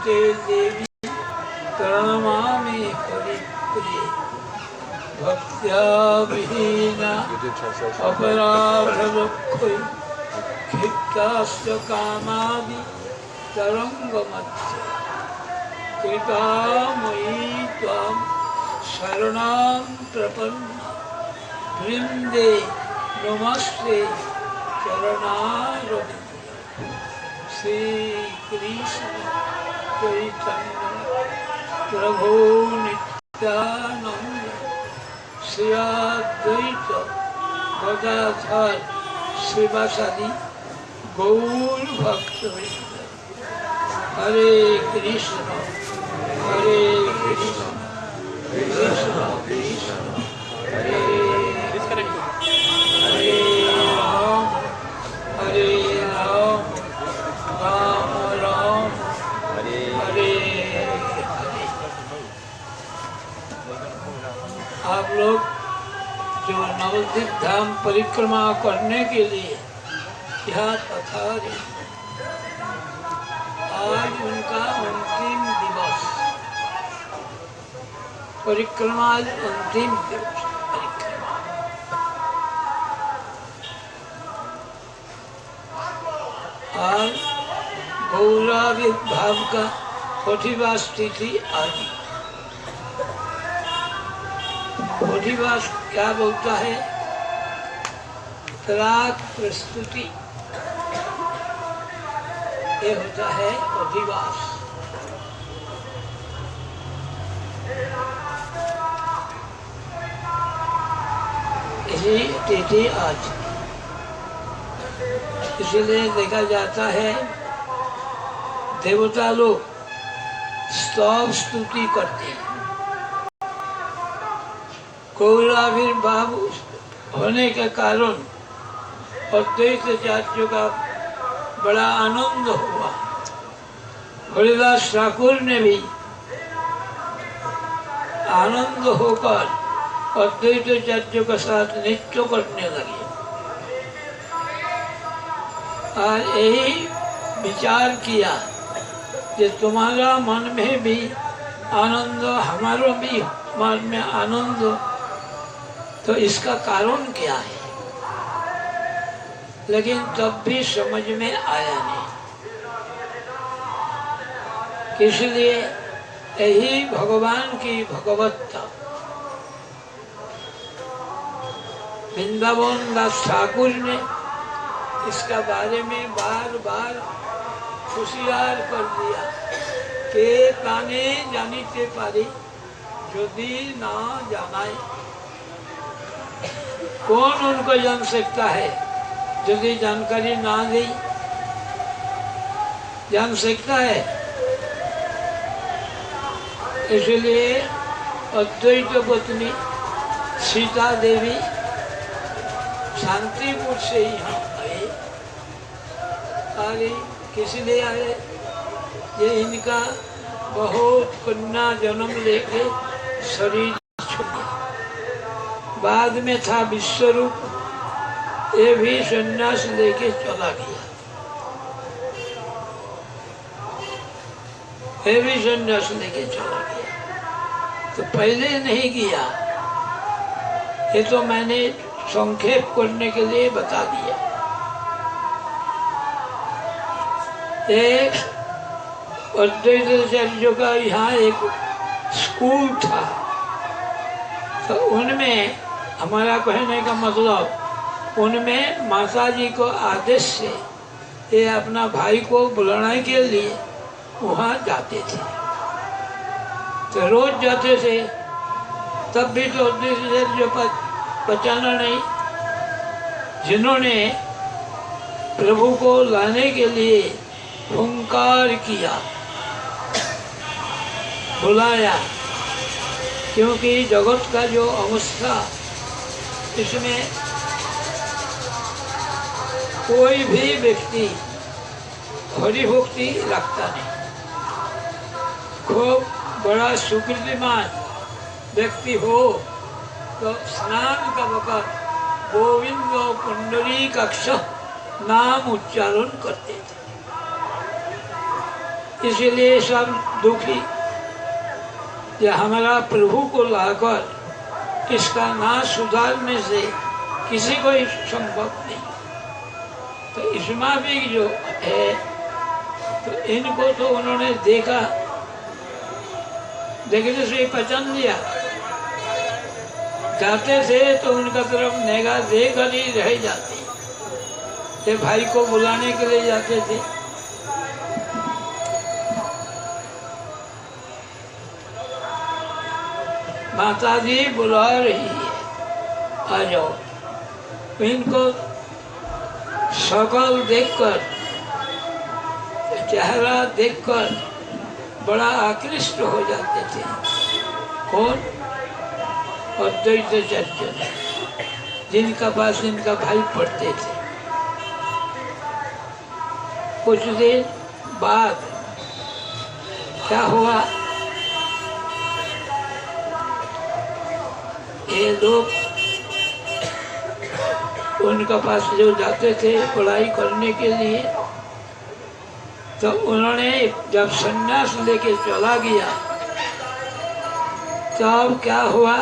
ते देवी प्रणमामि हरिप्रिये भक्त्या विहीना अपराधदुःखै क्षिप्ताश्च कामादि तरङ्गमध्ये कृपामयी त्वां शरणां प्रपन्ना वृन्दे नमस्ते चरणारविन्दे। श्री कृष्ण चैतन्य प्रभु नित्यानंद श्री अद्वैत गदाधर शिवासादि गौर भक्तवृंद। हरे कृष्ण कृष्ण कृष्ण हरे हरे राम राम राम हरे हरे। आप लोग जो नवद्वीप धाम परिक्रमा करने के लिए यहाँ पधारे, आज उनका अंतिम दिवस, परिक्रमा अंतिम दिवस परिक्रमा। आज गौराविर्भाव का 40वां तिथि आदि। 40वां क्या बोलता है? प्राक प्रस्तुति, ये होता है अधिवास। इसी तिथि आज, इसलिए देखा जाता है देवता लोग स्तव स्तुति करते हैं। गौराविर्भाव होने के कारण अद्वैत जातियों का बड़ा आनंद हुआ। हरिदास ठाकुर ने भी आनंद होकर अद्वैत जातियों के साथ नृत्य करने लगे। और यही विचार किया कि तुम्हारा मन में भी आनंद, हमारा भी मन में आनंद, तो इसका कारण क्या है? लेकिन तब भी समझ में आया नहीं। इसलिए यही भगवान की भगवत्ता वृंदावन दास ठाकुर ने इसका बारे में बार बार हुशियार कर दिया कि प्राणे जानिते पारी यदि ना जानाए। कौन उनको जान सकता है यदि जानकारी ना दी? जान सकता है? इसलिए अद्वैत पत्नी सीता देवी शांतिपुर से यहाँ आए। अरे किस लिए आए? ये इनका बहुत कन्या जन्म लेके शरीर छोड़ा। बाद में था विश्वरूप, ये भी संन्यास लेके चला गया। ये भी संन्यास लेके चला गया। तो पहले नहीं किया, ये तो मैंने संक्षेप करने के लिए बता दिया। एक अद्वैताचार्यों का यहाँ एक स्कूल था, तो उनमें हमारा कहने का मतलब, उनमें माता जी को आदेश से ये अपना भाई को बुलाने के लिए वहाँ जाते थे। तो रोज जाते थे, तब भी तो जो बचाना नहीं। जिन्होंने प्रभु को लाने के लिए हुंकार किया, बुलाया, क्योंकि जगत का जो अवस्था, इसमें कोई भी व्यक्ति हरि भक्ति रखता नहीं। खूब बड़ा सुकृतिमान व्यक्ति हो तो स्नान का वक़्त गोविंद पुंडरीकाक्ष नाम उच्चारण करते थे। इसीलिए सब दुखी कि हमारा प्रभु को लाकर इसका नाश सुधारने से किसी को ही संभव नहीं। तो इसमें भी जो है तो इनको तो उन्होंने देखा, देखने से पहचान लिया। जाते थे तो उनका तरफ निगाह देकर ही रह जाती। ये भाई को बुलाने के लिए जाते थे। माता जी बुला रही है, आ जाओ। इनको शकल देखकर, चेहरा देखकर बड़ा आकृष्ट हो जाते थे। कौन? अद्वैताचार्य, जिनका पास इनका भाई पढ़ते थे। कुछ दिन बाद क्या हुआ, ये लोग उनका पास जो जाते थे पढ़ाई करने के लिए, तो उन्होंने जब संन्यास लेके चला गया तब क्या हुआ,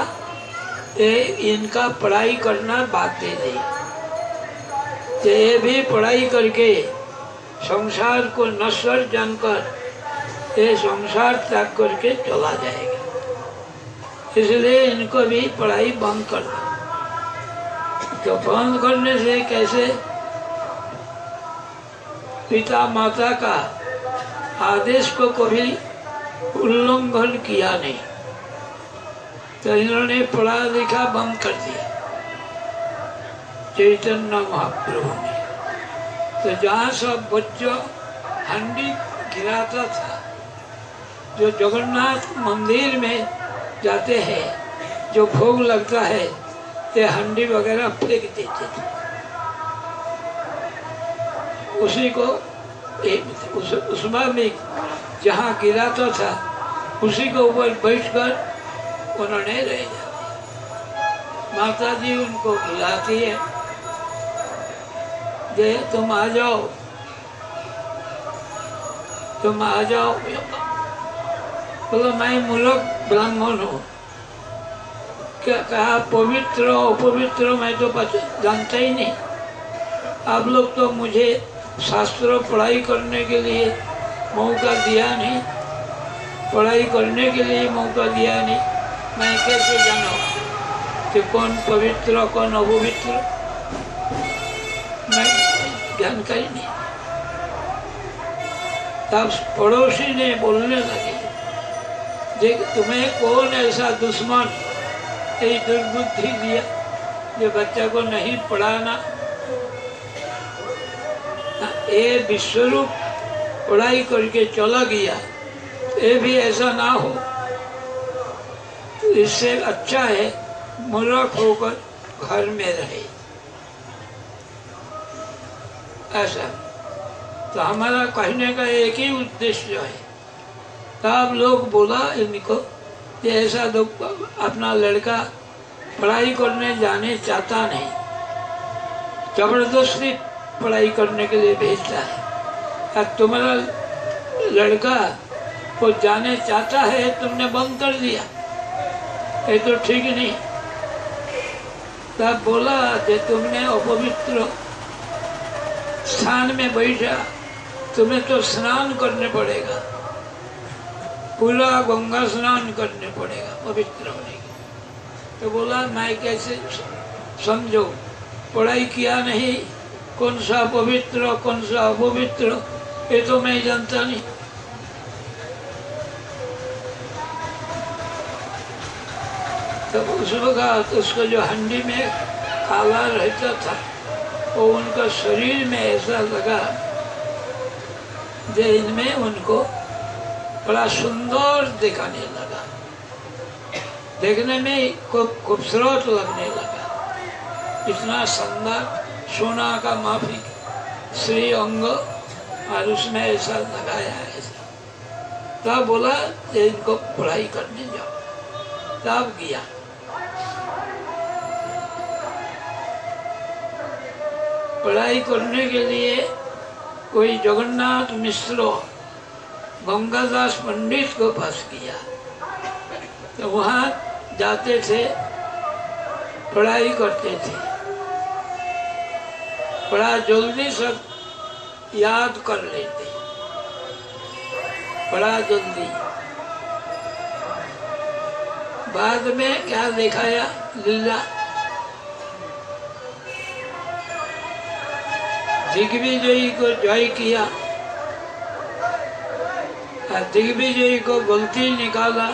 इनका पढ़ाई करना बात नहीं। ये भी पढ़ाई करके संसार को नश्वर जानकर ये संसार त्याग करके चला जाएगा, इसलिए इनको भी पढ़ाई बंद कर दो। तो बंद करने से कैसे, पिता माता का आदेश को कभी उल्लंघन किया नहीं, तो इन्होंने पढ़ा लिखा बंद कर दिया चैतन्य महाप्रभु ने। तो जहाँ सब बच्चों हंडी गिराता था, जो जगन्नाथ मंदिर में जाते हैं, जो भोग लगता है, ये हंडी वगैरह फेंक देते थे। उसी को उसमें भी जहाँ गिराता था उसी के ऊपर बैठकर उन्होंने रह जाते। माता जी उनको बुलाती है, जे तुम आ जाओ, तुम आ जाओ। बोलो मैं मूर्ख ब्राह्मण हूँ, क्या कहा पवित्र अपवित्र मैं तो जानता ही नहीं। आप लोग तो मुझे शास्त्र पढ़ाई करने के लिए मौका दिया नहीं, पढ़ाई करने के लिए मौका दिया नहीं, मैं कैसे जानूँ कि कौन पवित्र कौन अपवित्र, मैं जानकारी नहीं। तब पड़ोसी ने बोलने लगे, देख तुम्हें कौन ऐसा दुश्मन यही दुर्बुद्धि दिया जो बच्चा को नहीं पढ़ाना। ये विश्वरूप पढ़ाई करके चला गया, ये भी ऐसा ना हो, तो इससे अच्छा है मूर्ख होकर घर में रहे। ऐसा तो हमारा कहने का एक ही उद्देश्य है। तब लोग बोला इनको कि ऐसा अपना लड़का पढ़ाई करने जाने चाहता नहीं, जबरदस्ती पढ़ाई करने के लिए भेजता है। अब तुम्हारा लड़का को जाने चाहता है, तुमने बंद कर दिया, ये तो ठीक नहीं। तब बोला कि तुमने अपवित्र स्थान में बैठा, तुम्हें तो स्नान करने पड़ेगा, पूरा गंगा स्नान करने पड़ेगा पवित्र होने के। तो बोला मैं कैसे समझो, पढ़ाई किया नहीं, कौन सा पवित्र कौन सा अपवित्र ये तो मैं जानता नहीं। तब उस वक्त उसको जो हंडी में काला रहता था, वो उनका शरीर में ऐसा लगा जो इनमें उनको बड़ा सुंदर दिखाने लगा, देखने में खूबसूरत लगने लगा। इतना सुंदर सोना का माफिक श्री अंग और उसमें ऐसा लगाया है ऐसा। तब बोला इनको पढ़ाई करने जाओ। तब गया। पढ़ाई करने के लिए कोई जगन्नाथ मिश्र गंगादास पंडित को पास किया। तो वहाँ जाते थे, पढ़ाई करते थे, बड़ा जल्दी सब याद कर लेते, बड़ा जल्दी। बाद में क्या दिखाया लीला, दिग्विजयी को जय किया और दिग्विजयी को गलती निकाला।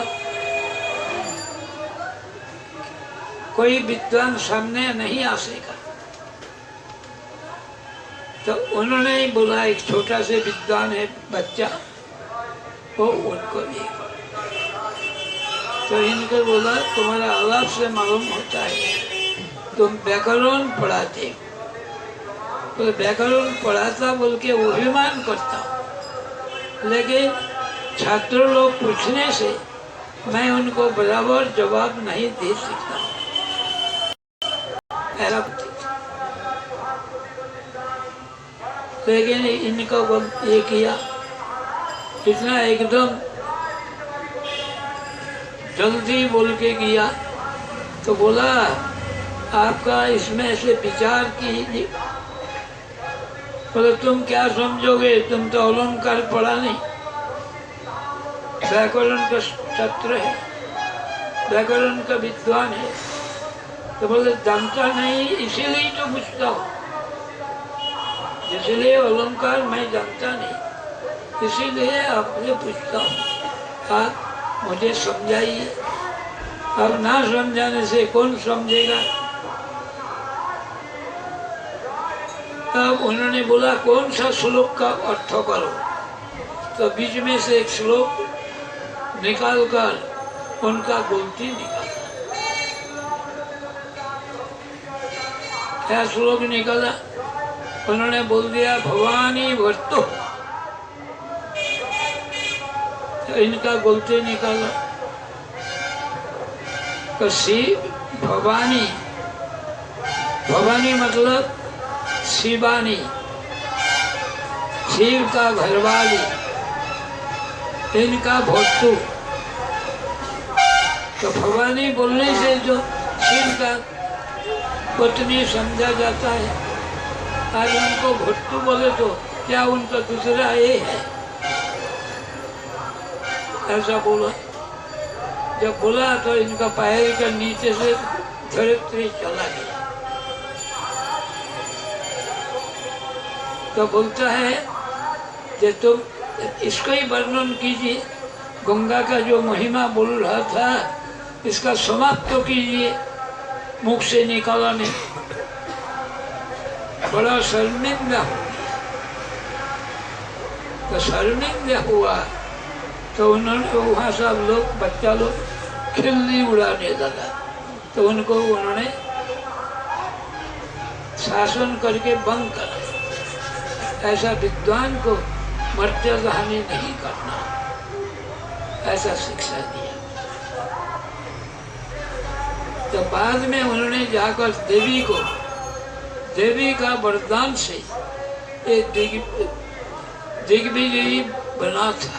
कोई विद्वान सामने नहीं आ सका, तो उन्होंने ही बोला, एक छोटा से विद्वान है बच्चा, वो उनको भी। तो इनको बोला, तुम्हारा आलाप से मालूम होता है तुम व्याकरण पढ़ाते हो। तो व्याकरण पढ़ाता बोल के अभिमान करता हूँ, लेकिन छात्र लोग पूछने से मैं उनको बराबर जवाब नहीं दे सकता। लेकिन इनको ये किया, इतना एकदम जल्दी बोल के किया। तो बोला, आपका इसमें से विचार कीजिए। बोले, तुम क्या समझोगे, तुम तो अलंकार पढ़ा नहीं, व्याकरण का छात्र है, व्याकरण का विद्वान है। तो बोले, जानता नहीं इसीलिए तो पूछता हूँ, इसलिए अलंकार मैं जानता नहीं, इसीलिए आपसे पूछता हूँ, आप मुझे समझाइए। अब ना समझाने से कौन समझेगा। तब उन्होंने बोला, कौन सा श्लोक का अर्थ करो। तो बीच में से एक श्लोक निकाल कर उनका गलती निकाला। क्या श्लोक निकाला? उन्होंने बोल दिया, भवानी वर्तो। तो इनका गलती निकाला, तो भवानी, भवानी मतलब शिवानी, शिव का घरवाली, इनका भोतू। तो भवानी बोलने से जो शिव का पत्नी समझा जाता है, आज उनको भोतू बोले तो क्या उनका दूसरा ये है? ऐसा बोला। जब बोला तो इनका पैर के नीचे से धरित्री चला गया। तो बोलता है कि तुम इसको ही वर्णन कीजिए, गंगा का जो महिमा बोल रहा था इसका समाप्त तो कीजिए, मुख से निकाला नहीं। बड़ा शर्मिंदा हो गया। तो शर्मिंदा हुआ तो उन्होंने वहाँ सब लोग, बच्चा लोग खिल्ली उड़ाने लगा। तो उनको उन्होंने शासन करके बंद करा। ऐसा विद्वान को मर्यादा हानि नहीं करना, ऐसा शिक्षा दिया। तो बाद में उन्होंने जाकर देवी का वरदान से एक दिग्विजयी बना था।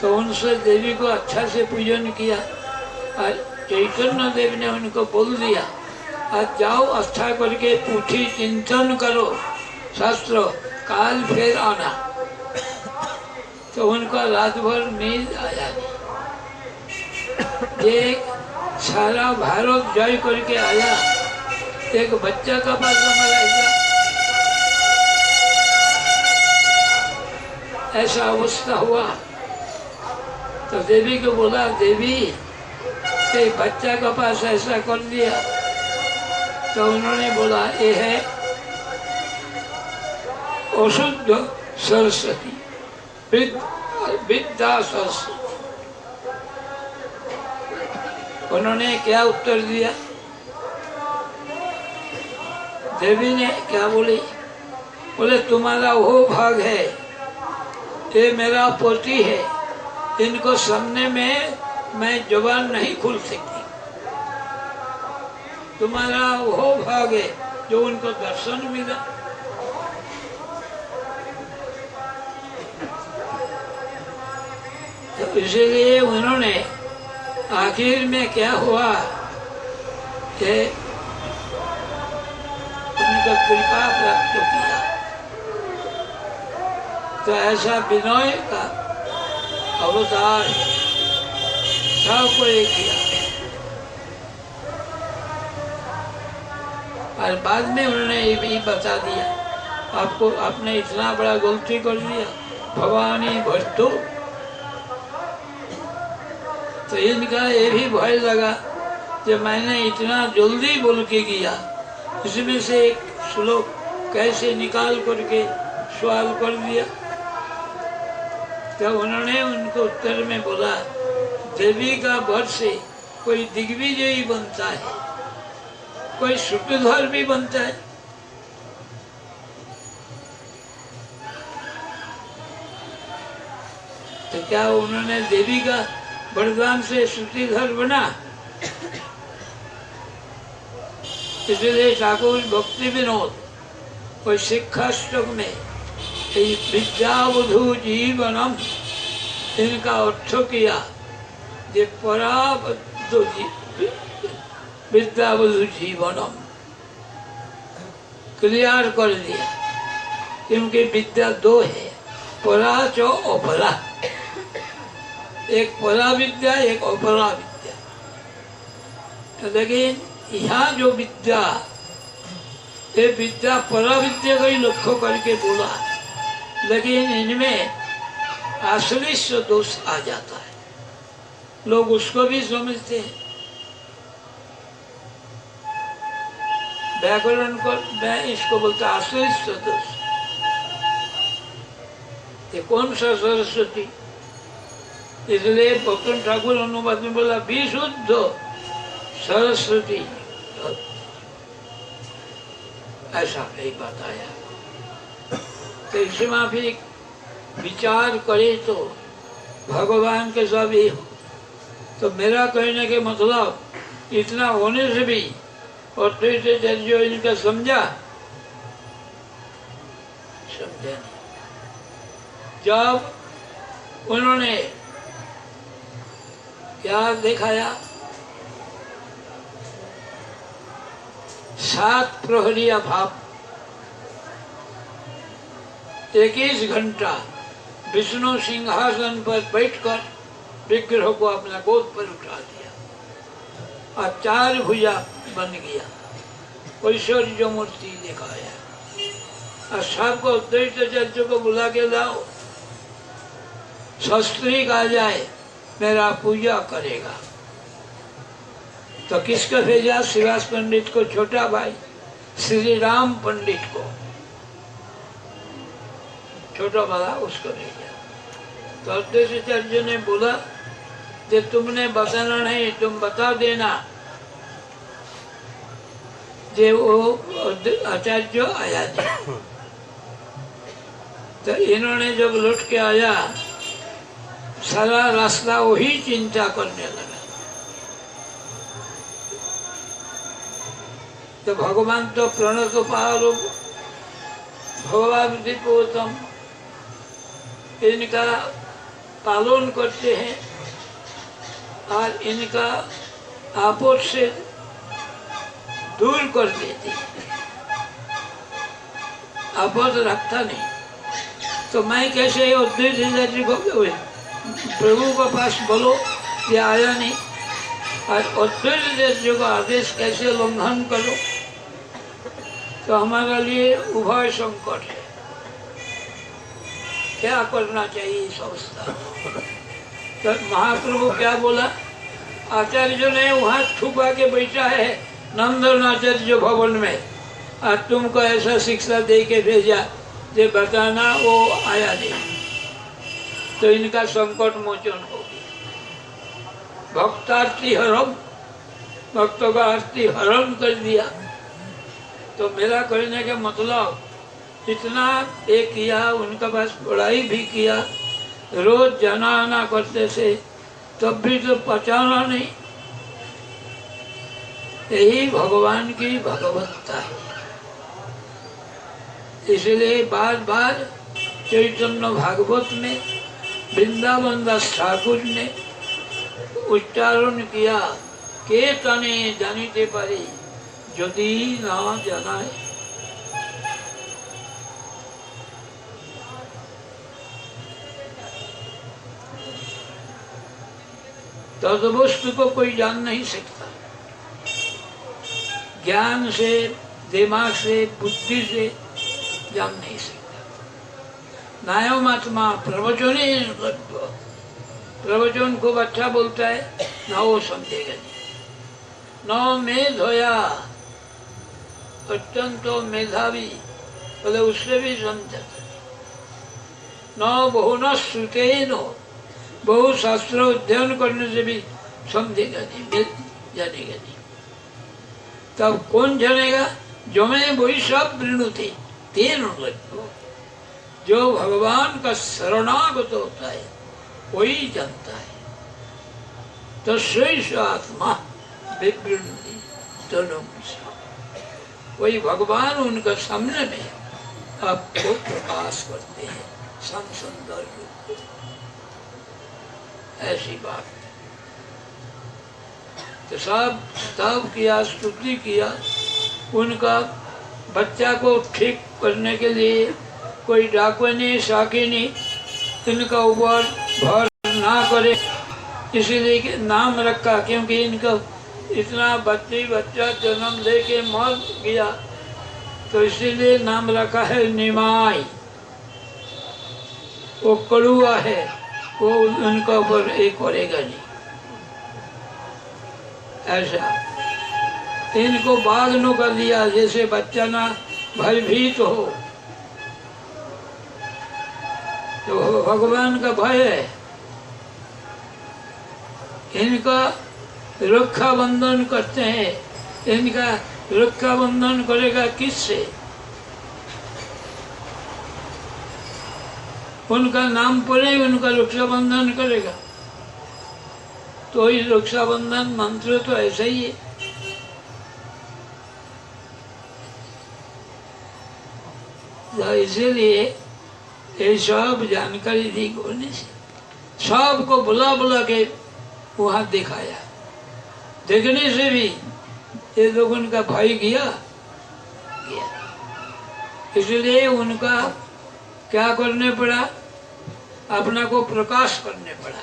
तो उनसे देवी को अच्छा से पूजन किया। और चैतन्य देव ने उनको बोल दिया, आज जाओ आस्था करके पूछी चिंतन करो शास्त्र, काल फिर आना। तो उनका रात भर नींद आया नहीं। ये सारा भारत जय करके आया, एक बच्चा का पास हमारा ऐसा अवस्था हुआ। तो देवी को बोला, देवी एक बच्चा का पास ऐसा कर दिया। तो उन्होंने बोला, ये है अशुद्ध सरस्वती, विद्या सरस्वती। उन्होंने क्या उत्तर दिया? देवी ने क्या बोली? बोले, तुम्हारा वो भाग है, ये मेरा पोती है, इनको सामने में मैं जुबान नहीं खोल सकती। तुम्हारा वो भाग है जो उनको दर्शन मिला। तो इसीलिए उन्होंने आखिर में क्या हुआ कि उनका कृपा प्राप्त किया। तो ऐसा विनय का अवतार सबको एक किया। और बाद में उन्होंने ये भी बता दिया, आपको आपने इतना बड़ा गलती कर दिया, भवानी भट्टो। तो इनका ये भी भय लगा कि मैंने इतना जल्दी बोल के किया, इसमें से एक श्लोक कैसे निकाल करके सवाल कर दिया। तो उन्होंने उनको उत्तर में बोला, देवी का वर से कोई दिग्विजयी बनता है, कोई सूत्रधर भी बनता है। तो क्या उन्होंने देवी का वरदान से सूत्रधर बना? इसलिए ठाकुर भक्ति विनोद कोई शिक्षाष्टक में विद्यावधु जीवनम इनका अर्थ किया, ये पराबद्धु विद्यावधु जीवनम क्लियर कर दिया, क्योंकि विद्या दो है, परा चो अपरा। एक परा विद्या, एक अपरा विद्या। तो लेकिन यहाँ जो विद्या, ये विद्या परा विद्या का ही लक्ष्य करके बोला, लेकिन इनमें आश्लिष्य दोष आ जाता है, लोग उसको भी समझते हैं। व्याकरण को मैं इसको बोलता आश्लिष्य दोष। ये कौन सा सरस्वती? इसलिए भक्तन ठाकुर अनुवाद में बोला विशुद्ध सरस्वती, ऐसा नहीं बताया। तो इसमें भी विचार करे तो भगवान के सब ही हो। तो मेरा कहने के मतलब इतना होने से भी और जो इनका समझा नहीं। जब उन्होंने क्या दिखाया, 7 प्रहरिया भाव 21 घंटा विष्णु सिंहासन पर बैठकर विग्रह को अपना गोद पर उठा दिया और 4 भुजा बन गया, ऐश्वर्य मूर्ति दिखाया। और सबको दैत्याचार्य को बुला के लाओ, शास्त्री आ जाए, मेरा पूजा करेगा। तो किसको भेजा? श्रीवास पंडित को, छोटा भाई श्री राम पंडित को, छोटा वाला उसको भेजा। तो अद्वैताचार्य ने बोला कि तुमने बताना नहीं, तुम बता देना जे वो आचार्य आया नहीं। तो इन्होंने जब लौट के आया, सारा रास्ता वही चिंता करने लगा। तो भगवान तो प्रणत पारो भगवान दीपोतम, इनका पालन करते हैं और इनका आपस से दूर कर देते, आपस रखता नहीं। तो मैं कैसे अद्वैत जी को प्रभु के पास बोलो, ये आया नहीं, और अद्वैत जी का आदेश कैसे उल्लंघन करो? तो हमारे लिए उभय संकट है, क्या करना चाहिए सोचता। तो महाप्रभु क्या बोला? आचार्य ने वहाँ छुपा के बैठा है नंदन आचार्य भवन में, और तुमको ऐसा शिक्षा दे के भेजा जे बताना वो आया नहीं। तो इनका संकट मोचन हो गया। भक्तार्थी हरम, भक्तों का आरती हरण कर दिया। तो मेरा कहने का मतलब इतना एक किया, उनका पास पढ़ाई भी किया, रोज जाना आना करते थे, तब भी तो पहचाना नहीं। यही भगवान की भगवत्ता है। इसलिए बार बार चैतन्य भागवत में वृंदावन दास ठाकुर ने उच्चारण किया के तने जानिते पारे यदि ना जानाए। तद्वस्तु को कोई जान नहीं सकता। ज्ञान से, दिमाग से, बुद्धि से जान नहीं सकता। नायमात्मा प्रवचने तत्व, प्रवचन खूब अच्छा बोलता है ना, वो समझेगा नहीं। न मेधोया, अत्यंत मेधावी, बोले उससे भी समझता। न बहु श्रुतेन, बहु शास्त्र अध्ययन करने से भी समझेगा नहीं, जानेगा नहीं। तब कौन जानेगा? जो मैं वही सब वृणुते तेन लज्जो, जो भगवान का शरणागत होता है वही जानता है। तो शेष आत्मा विवृणुति तनुम, वही भगवान उनका सामने में आपको प्रकाश करते हैं संसंदर रूप। ऐसी बात। तो सब तब किया, स्तुति किया। उनका बच्चा को ठीक करने के लिए कोई डाकवनी शाकिनी इनका ऊपर भर ना करे, इसीलिए नाम रखा। क्योंकि इनका इतना बच्चा जन्म दे के मर गया, तो इसीलिए नाम रखा है निमाई। वो कड़ुआ है, वो उनका ऊपर एक करेगा नहीं। ऐसा इनको बाघ नु कर दिया, जैसे बच्चा ना भयभीत हो। तो भगवान का भय है। इनका रक्षा बंधन करते हैं। इनका रक्षा बंधन करेगा किससे? उनका नाम पड़े, उनका रक्षा बंधन करेगा। तो इस रक्षा बंधन मंत्र तो ऐसा ही है। इसीलिए ये सब जानकारी दी होने से सबको बुला बुला के वहां दिखाया। देखने से भी ये लोग उनका भाई गया। इसलिए उनका क्या करने पड़ा? अपना को प्रकाश करने पड़ा,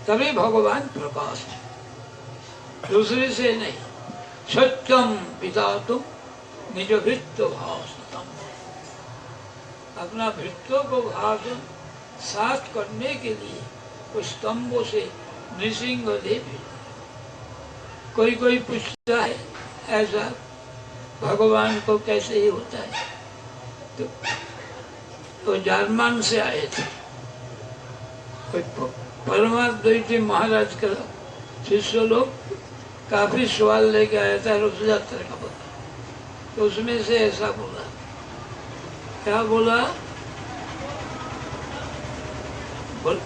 तभी भगवान प्रकाश है, दूसरे से नहीं। सत्यम पिता तुम निज भृत्य भाषतम, अपना भृत्यों को भाषण साथ करने के लिए उस स्तंभों से नृसिंह देव। कोई पूछता है ऐसा भगवान को कैसे ही होता है? तो जर्मन से आए थे, कोई परमाद्वैती महाराज का शिष्य लोग काफी सवाल लेके आया था रथ यात्रा का बता। तो उसमें से ऐसा बोला, क्या बोला?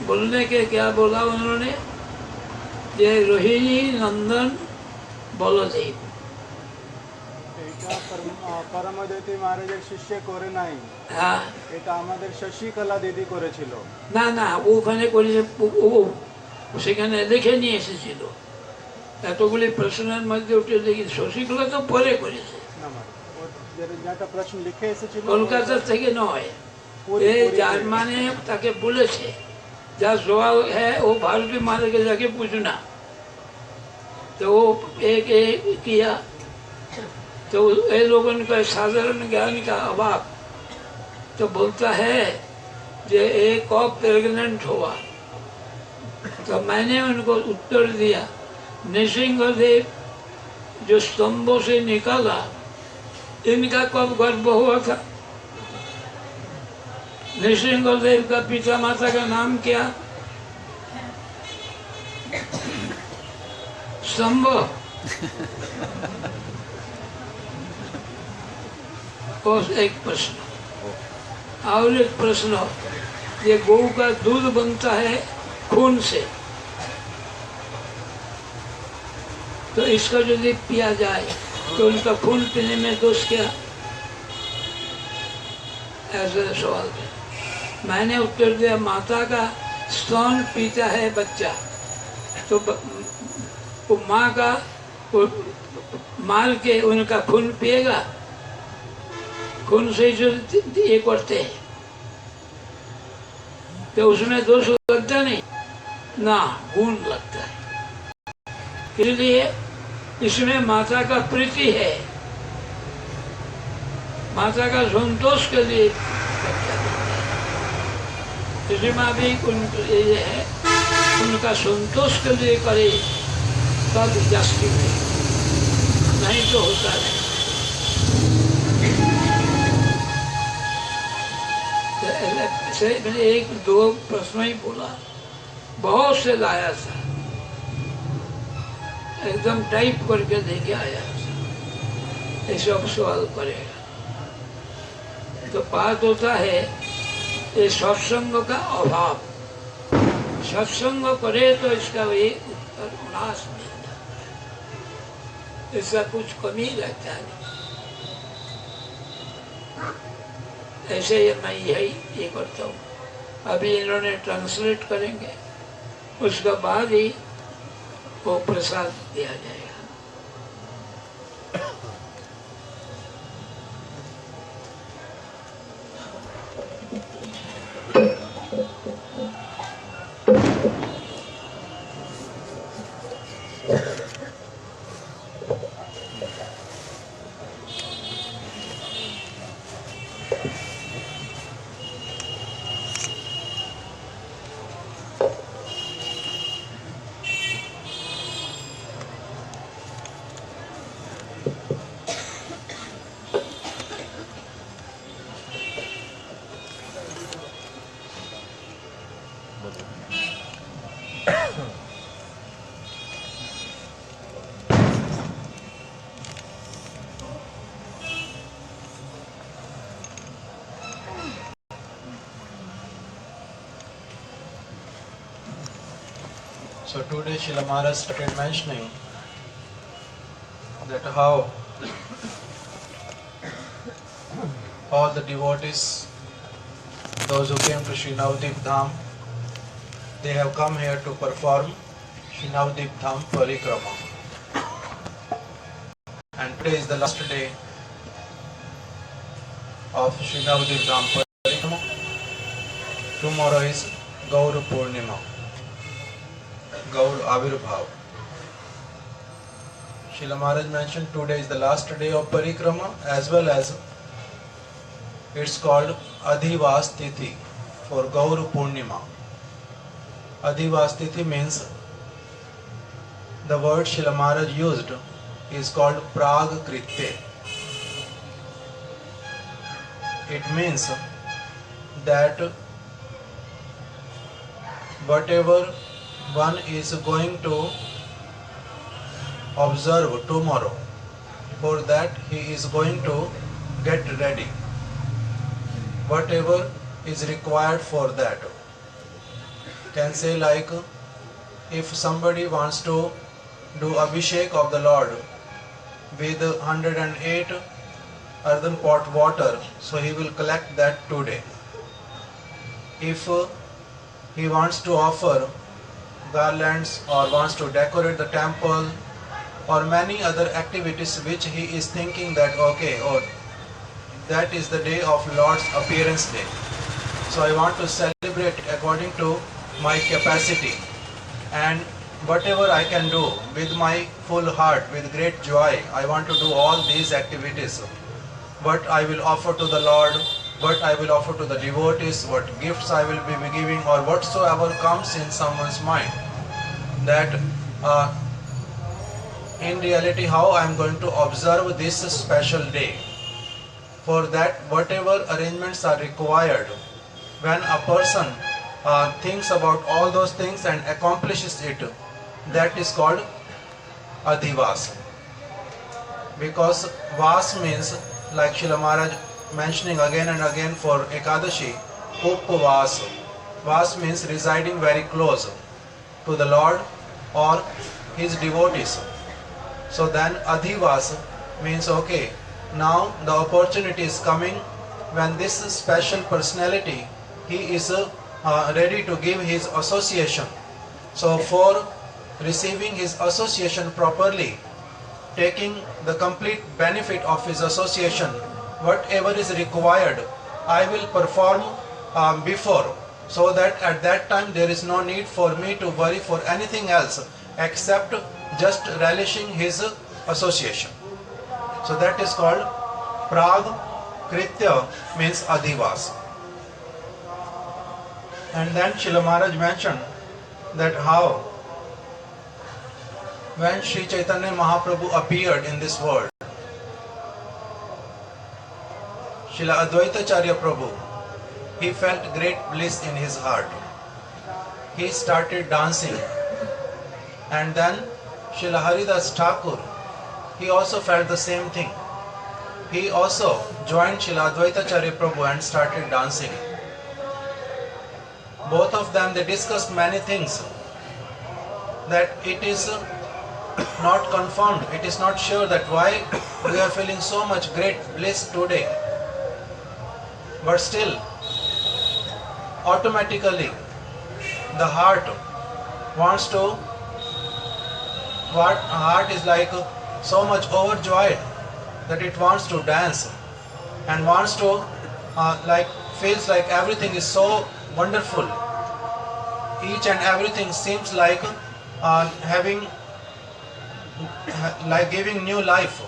बोलने के क्या बोला उन्होंने? ये रोहिणी नंदन बलदेव। পরমদ্বৈতী মহারাজের শিষ্য করে নাই। হ্যাঁ, এটা আমাদের শশীকলা দিদি করেছিল। না না, ওখানে করেছে, সেখানে লিখে নিয়ে এসেছিল। এতগুলি প্রশ্নের মধ্যে উঠে দেখি শশীকলা তো পরে করেছে। যেটা প্রশ্ন লিখে এসেছিল কলকাতা থেকে নয়, এই জার্মানে তাকে বলেছে যা सवाल है वो भारतीय महाराज के जाके पूछना। तो वो एक किया, तो ये लोगों का साधारण ज्ञान का अभाव। तो बोलता है कि एक कब प्रेग्नेंट हुआ। तो मैंने उनको उत्तर दिया, नृसिंहदेव जो स्तंभों से निकाला, इनका कब गर्भ हुआ था? नृसिंहदेव का पिता माता का नाम क्या? स्तंभ। और एक प्रश्न, और एक प्रश्न, ये गौ का दूध बनता है खून से, तो इसका यदि पिया जाए तो उनका खून पीने में दोष क्या? ऐसा सवाल है। मैंने उत्तर दिया, माता का स्तन पीता है बच्चा, तो वो माँ का वो मार के उनका खून पिएगा, खून से जो ये करते हैं, तो उसमें दोष लगता नहीं ना, गुण लगता है। इसलिए इसमें माता का प्रीति है, माता का संतोष के लिए बच्चा देता है। इसलिए माँ भी ये है, उनका संतोष के लिए करे तब जास्ती नहीं तो होता नहीं। मैंने एक दो प्रश्न ही बोला, बहुत से लाया था, एकदम टाइप करके लेके आया था, ऐसे अब सवाल करेगा तो बात होता है ये सत्संग का अभाव। सत्संग करे तो इसका ये उत्तर नाश मिलता, इसका कुछ कमी रहता नहीं। ऐसे मैं यही ये करता हूँ। अभी इन्होंने ट्रांसलेट करेंगे, उसके बाद ही वो प्रसाद दिया जाएगा। So today Srila Maharaj started mentioning that how all the devotees, those who came to Sri Navadip Dham, they have come here to perform Sri Navadip Dham Parikrama. And today is the last day of Sri Navadip Dham Parikrama. Tomorrow is Gaur Purnima, Gaur Avirbhav. Srila Maharaj mentioned today is the last day of Parikrama, as well as it's called Adhivas Tithi for Gaur Purnima. Adhivas Tithi means, the word Srila Maharaj used is called Prag Kritya. It means that whatever one is going to observe tomorrow, for that he is going to get ready. Whatever is required for that. Can say like, if somebody wants to do Abhishek of the Lord with 108 earthen pot water, so he will collect that today. If he wants to offer garlands or wants to decorate the temple or many other activities which he is thinking that okay, or that is the day of Lord's appearance day, so I want to celebrate according to my capacity, and whatever I can do with my full heart, with great joy, I want to do all these activities. What I will offer to the Lord, what I will offer to the devotees, what gifts I will be giving, or whatsoever comes in someone's mind, that in reality how I am going to observe this special day. For that, whatever arrangements are required, when a person thinks about all those things and accomplishes it, that is called Adhivas. Because Vas means, like Srila Maharaj mentioning again and again for Ekadashi, Uppavas. Vas means residing very close to the Lord or his devotees. So then Adhivas means okay, now the opportunity is coming when this special personality he is ready to give his association. So for receiving his association properly, taking the complete benefit of his association, whatever is required, I will perform before, so that at that time there is no need for me to worry for anything else except just relishing his association. So that is called Prag Kritya, means Adhivas. And then Srila Maharaj mentioned that how when Sri Chaitanya Mahaprabhu appeared in this world, Srila Advaita Acharya Prabhu, he felt great bliss in his heart. He started dancing. And then Srila Haridas Thakur, he also felt the same thing. He also joined Srila Advaita Acharya Prabhu and started dancing. Both of them, they discussed many things, that it is not confirmed, it is not sure that why we are feeling so much great bliss today. But still, automatically, the heart wants to, heart is like so much overjoyed that it wants to dance and wants to, feels like everything is so wonderful. Each and everything seems like giving new life.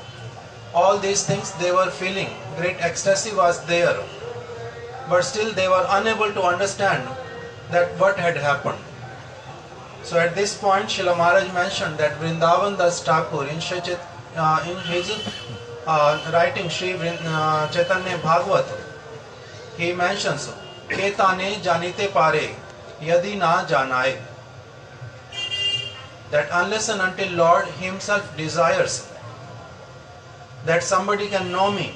All these things they were feeling, great ecstasy was there, but still they were unable to understand that what had happened. So at this point Srila Maharaj mentioned that Vrindavan Das Thakur in his writing Sri Chaitanya Bhagavat, he mentions Ketane janite pare yadi na janaye, that unless and until Lord himself desires that somebody can know me,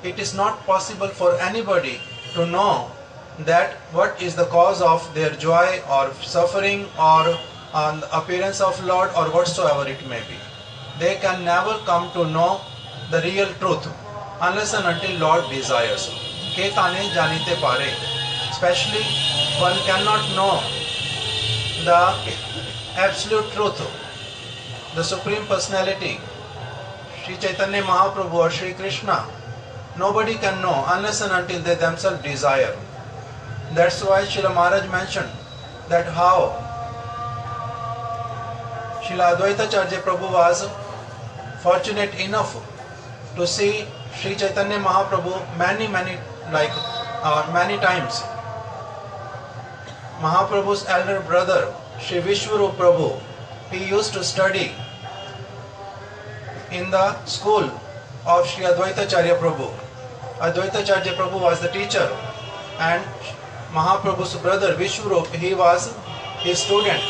it is not possible for anybody to know that what is the cause of their joy or suffering or the appearance of Lord or whatsoever it may be. They can never come to know the real truth unless and until Lord desires. Ketane janite pare. Especially one cannot know the absolute truth, the Supreme Personality, Sri Chaitanya Mahaprabhu or Sri Krishna. Nobody can know unless and until they themselves desire. That's why Srila Maharaj mentioned that how Srila Advaita Acharya Prabhu was fortunate enough to see Sri Chaitanya Mahaprabhu many times. Mahaprabhu's elder brother, Sri Vishwarup Prabhu, he used to study in the school of Sri Advaita Acharya Prabhu. Advaita Acharya Prabhu was the teacher, and Mahaprabhu's brother Vishwarup, he was his student.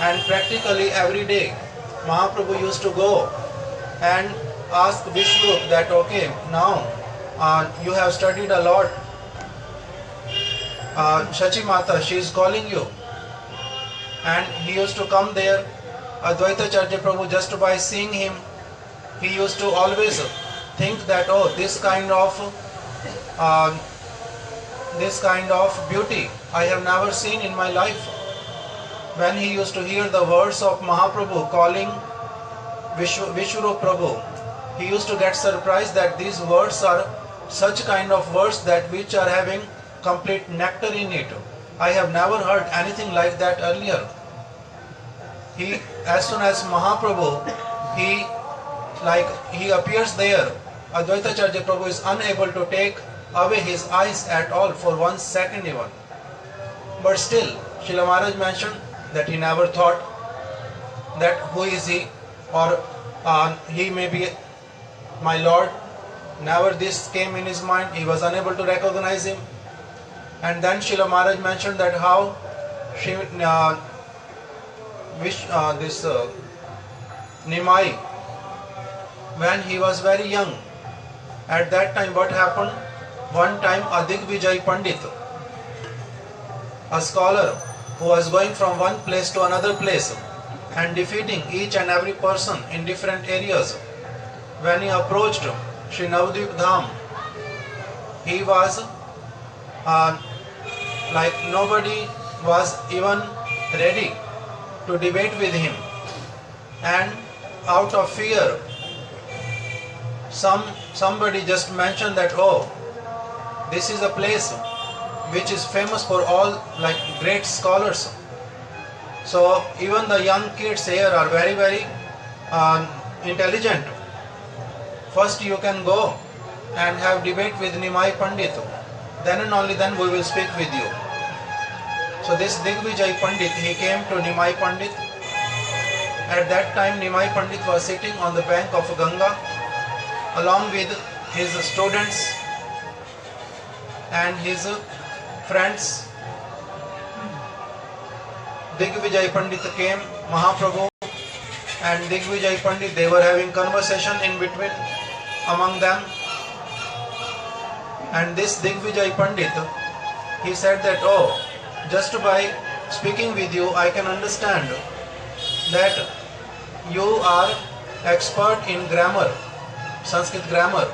And practically every day, Mahaprabhu used to go and ask Vishwarup that, okay, now you have studied a lot. Shachi Mata, she is calling you. And he used to come there. Advaita Acharya Prabhu, just by seeing him, he used to always think that, oh, this kind of beauty I have never seen in my life. When he used to hear the words of Mahaprabhu calling Vishwarup Prabhu, he used to get surprised that these words are such kind of words that which are having complete nectar in it. I have never heard anything like that earlier. As soon as Mahaprabhu, he appears there, Advaita Acharya Prabhu is unable to take away his eyes at all for 1 second even. But still, Srila Maharaj mentioned that he never thought that who is he, or he may be my Lord. Never this came in his mind. He was unable to recognize him. And then Srila Maharaj mentioned that how Nimai, when he was very young, at that time what happened? One time Digvijay Pandit, a scholar who was going from one place to another place and defeating each and every person in different areas, when he approached Sri Navadvip Dham, he was like nobody was even ready to debate with him, and out of fear somebody just mentioned that, oh, this is a place which is famous for all like great scholars. So even the young kids here are very, very intelligent. First you can go and have debate with Nimai Pandit. Then and only then we will speak with you. So this Digvijay Pandit, he came to Nimai Pandit. At that time Nimai Pandit was sitting on the bank of Ganga along with his students and his friends. Digvijay Pandit came, Mahaprabhu and Digvijay Pandit, they were having conversation in between among them. And this Digvijay Pandit, he said that, oh, just by speaking with you, I can understand that you are expert in grammar, Sanskrit grammar.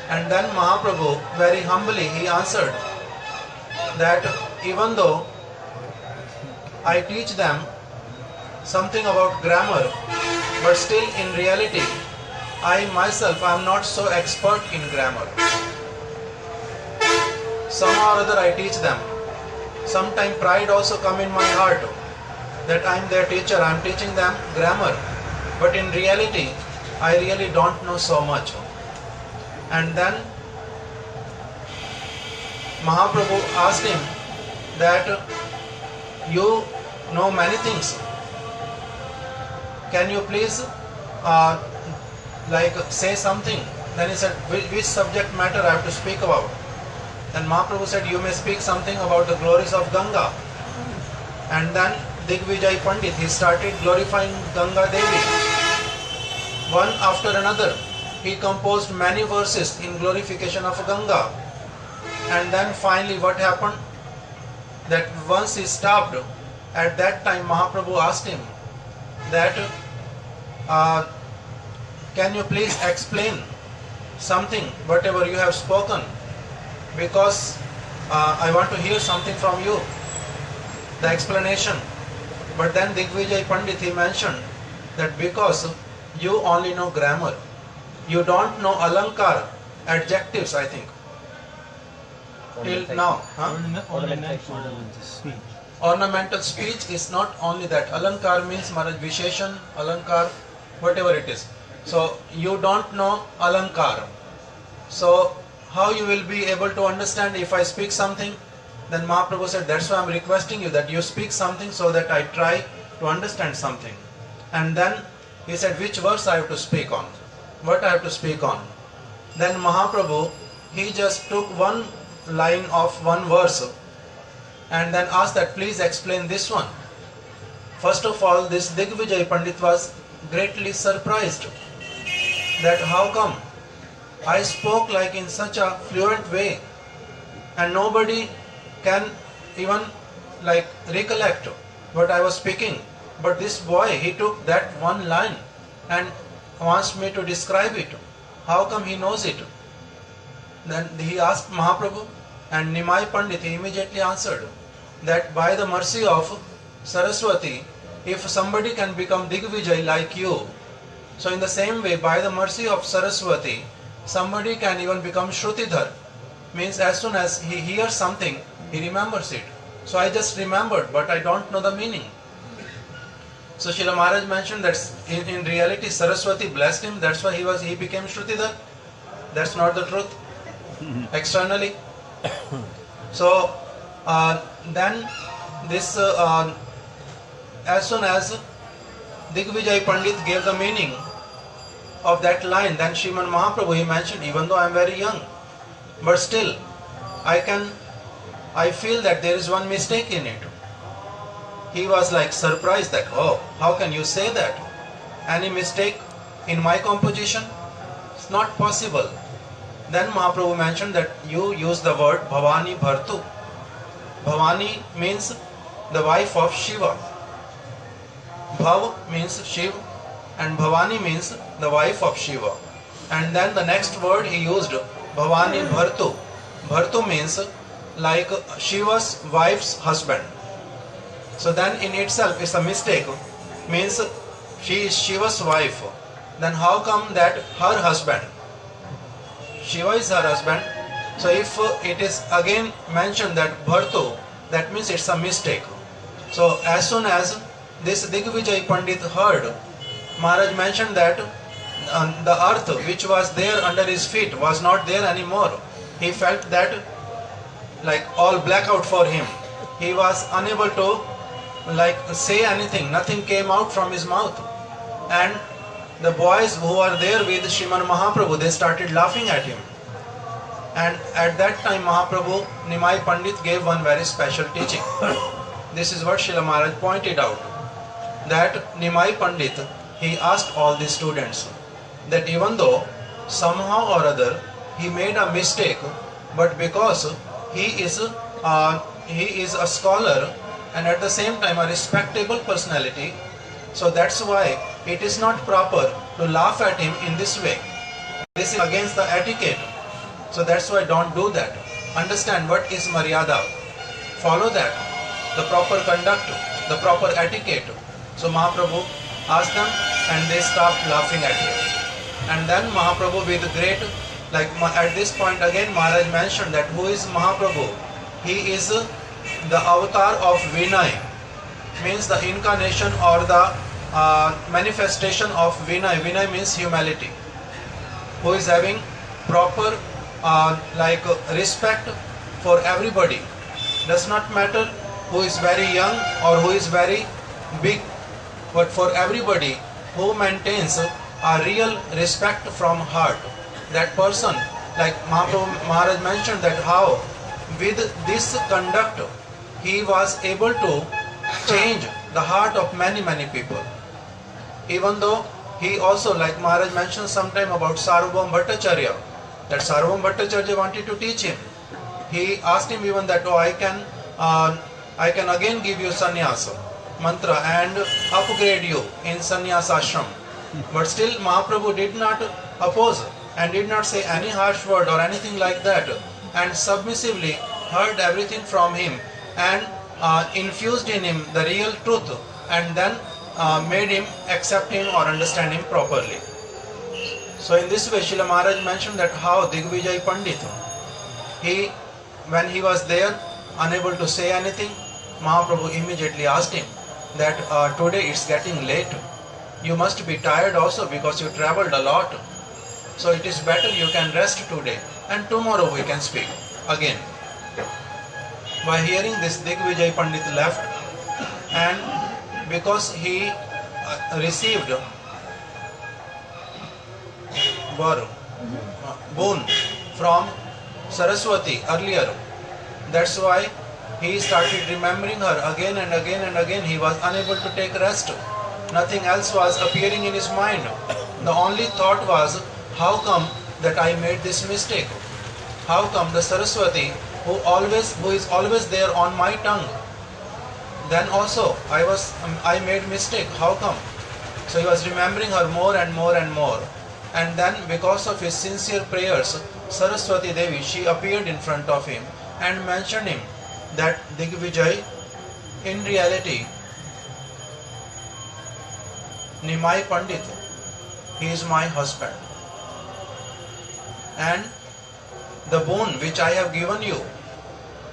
And then Mahaprabhu, very humbly, he answered that even though I teach them something about grammar, but still in reality, I myself am not so expert in grammar. Somehow or other I teach them. Sometimes pride also come in my heart that I am their teacher, I am teaching them grammar. But in reality, I really don't know so much. And then Mahaprabhu asked him that you know many things. Can you please say something? Then he said, which subject matter I have to speak about? Then Mahaprabhu said, you may speak something about the glories of Ganga. And then Digvijay Pandit, he started glorifying Ganga Devi. One after another, he composed many verses in glorification of Ganga. And then finally what happened? That once he stopped, at that time Mahaprabhu asked him that, can you please explain something, whatever you have spoken, because I want to hear something from you, the explanation. But then Digvijay Pandit, he mentioned that because you only know grammar, you don't know alankar, adjectives, I think. Till now. Ornamental speech is not only that. Alankar means Maharaj Visheshan, Alankar, whatever it is. So you don't know Alankar. So how you will be able to understand if I speak something? Then Mahaprabhu said, that's why I am requesting you that you speak something so that I try to understand something. And then he said, which verse I have to speak on? What I have to speak on? Then Mahaprabhu, he just took one line of one verse and then asked that, please explain this one. First of all, this Digvijay Pandit was greatly surprised that how come I spoke like in such a fluent way and nobody can even like recollect what I was speaking. But this boy, he took that one line and wants me to describe it. How come he knows it? Then he asked Mahaprabhu, and Nimai Pandit, he immediately answered that by the mercy of Saraswati, if somebody can become Digvijay like you, so in the same way, by the mercy of Saraswati, somebody can even become Shrutidhar. Means as soon as he hears something, he remembers it. So I just remembered, but I don't know the meaning. So Srila Maharaj mentioned that in reality Saraswati blessed him, that's why he became Shrutidhar. That's not the truth. Externally. So then this as soon as Digvijay Pandit gave the meaning of that line, then Sriman Mahaprabhu, he mentioned, even though I am very young, but still I feel that there is one mistake in it. He was like surprised that, oh, how can you say that? Any mistake in my composition? It's not possible. Then Mahaprabhu mentioned that you use the word Bhavani Bhartu. Bhavani means the wife of Shiva. Bhav means Shiva and Bhavani means the wife of Shiva. And then the next word he used, Bhavani Bhartu. Bhartu means like Shiva's wife's husband. So then in itself it's a mistake. Means she is Shiva's wife. Then how come that her husband? Shiva is her husband. So if it is again mentioned that Bhartu, that means it's a mistake. So as soon as this Digvijay Pandit heard, Maharaj mentioned that the earth which was there under his feet was not there anymore. He felt that like all blackout for him. He was unable to like say anything. Nothing came out from his mouth. And the boys who were there with Shriman Mahaprabhu, they started laughing at him. And at that time Mahaprabhu, Nimai Pandit gave one very special teaching. This is what Srila Maharaj pointed out. That Nimai Pandit, he asked all the students that even though somehow or other he made a mistake, but because he is a scholar and at the same time a respectable personality, so that's why it is not proper to laugh at him in this way. This is against the etiquette. So that's why don't do that. Understand what is Maryada. Follow that. The proper conduct, the proper etiquette. So Mahaprabhu asked them and they stopped laughing at him. And then Mahaprabhu with great, like at this point again Maharaj mentioned that who is Mahaprabhu? He is the avatar of Vinay. Means the incarnation or the manifestation of Vinay. Vinay means humility. Who is having proper like respect for everybody. Does not matter who is very young or who is very big, but for everybody who maintains a real respect from heart. That person, like Maharaj mentioned that how with this conduct he was able to change the heart of many people. Even though he also, like Maharaj mentioned sometime about Sarvabhauma Bhattacharya, that Sarvabhauma Bhattacharya wanted to teach him. He asked him even that, oh, I can again give you sannyasa mantra and upgrade you in sannyasa ashram. But still Mahaprabhu did not oppose and did not say any harsh word or anything like that, and submissively heard everything from him and infused in him the real truth, and then made him accept him or understand him properly. So in this way Srila Maharaj mentioned that how Digvijay Pandit, when he was there unable to say anything, Mahaprabhu immediately asked him that today it's getting late, you must be tired also because you traveled a lot, so it is better you can rest today and tomorrow we can speak again. By hearing this, Digvijay Pandit left, and because he received boon from Saraswati earlier, that's why he started remembering her again and again and again. He was unable to take rest. Nothing else was appearing in his mind. The only thought was, how come that I made this mistake? How come the Saraswati who is always there on my tongue, then also I made mistake, how come? So he was remembering her more and more and more. And then because of his sincere prayers, Saraswati Devi, she appeared in front of him and mentioned him that Digvijay, in reality, Nimai Pandit, he is my husband. And the boon which I have given you,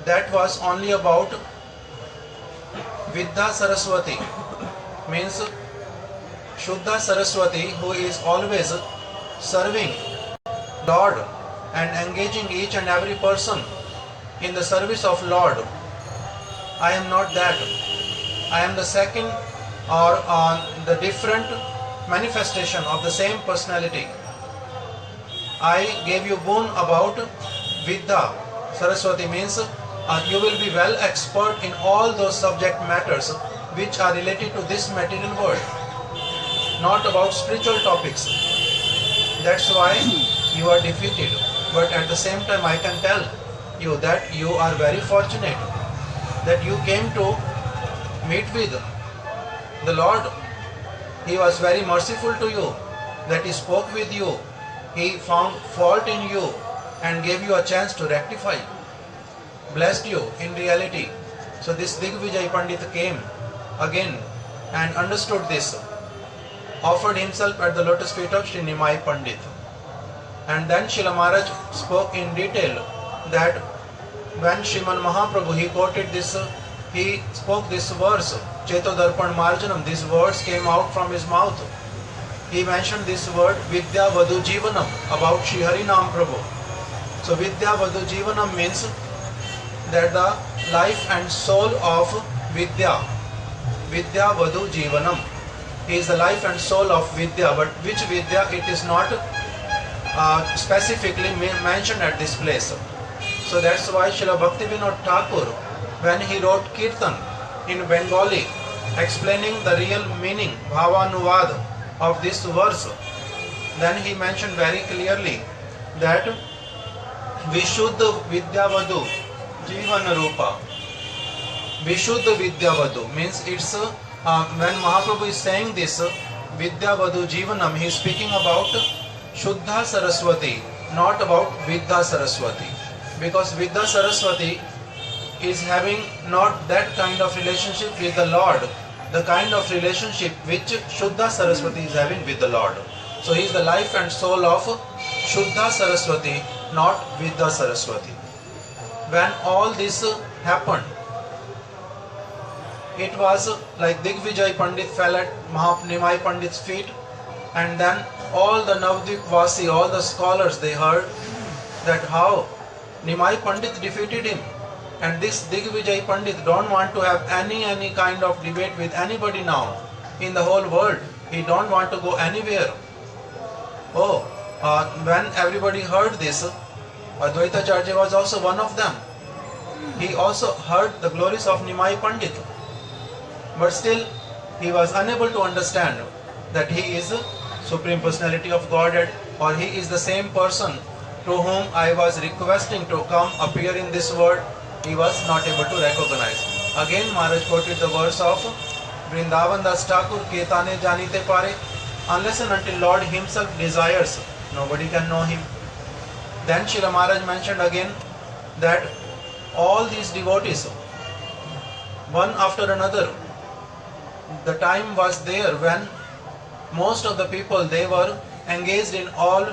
that was only about Vidya Saraswati, means Shuddha Saraswati, who is always serving Lord and engaging each and every person in the service of Lord. I am not that. I am the second or the different manifestation of the same personality. I gave you boon about Vidya Saraswati, means you will be well expert in all those subject matters which are related to this material world, not about spiritual topics. That's why you are defeated. But at the same time I can tell you that you are very fortunate that you came to meet with the Lord. He was very merciful to you, that He spoke with you. He found fault in you and gave you a chance to rectify. blessed you in reality. So this Digvijay Pandit came again and understood this, offered himself at the lotus feet of Sri Nimai Pandit. And then Srila Maharaj spoke in detail that when Sriman Mahaprabhu, he quoted this, he spoke this verse, Cheto Darpan Marjanam, these words came out from his mouth. He mentioned this word Vidya Vadu Jivanam about Sri Harinam Prabhu. So Vidya Vadu Jivanam means that the life and soul of Vidya. Vidya Vadu Jivanam is the life and soul of Vidya, but which Vidya it is not specifically mentioned at this place. So that's why Srila Bhaktivinoda Thakur, when he wrote Kirtan in Bengali, explaining the real meaning, Bhavanuvad of this verse, then he mentioned very clearly that Vishuddha Vidyavadu Jivana Rupa. Vishuddha Vidyavadu means it's when Mahaprabhu is saying this Vidyavadu Jivanam, he is speaking about Shuddha Saraswati, not about Vidya Saraswati, because Vidya Saraswati is having not that kind of relationship with the Lord, the kind of relationship which Shuddha Saraswati is having with the Lord. So he is the life and soul of Shuddha Saraswati, not Vidya Saraswati. When all this happened, it was like Digvijay Pandit fell at Nimai Pandit's feet, and then all the Navadvip Vasi, all the scholars, they heard that how Nimai Pandit defeated him. And this Digvijay Pandit don't want to have any kind of debate with anybody now in the whole world. He don't want to go anywhere. When everybody heard this, Advaita Acharya was also one of them. He also heard the glories of Nimai Pandit. But still, he was unable to understand that he is Supreme Personality of Godhead, or he is the same person to whom I was requesting to come appear in this world. He was not able to recognize. Again, Maharaj quoted the verse of Vrindavan Das Thakur, Ketane Janite Pare, unless and until Lord himself desires, nobody can know him. Then Srila Maharaj mentioned again that all these devotees, one after another, the time was there when most of the people, they were engaged in all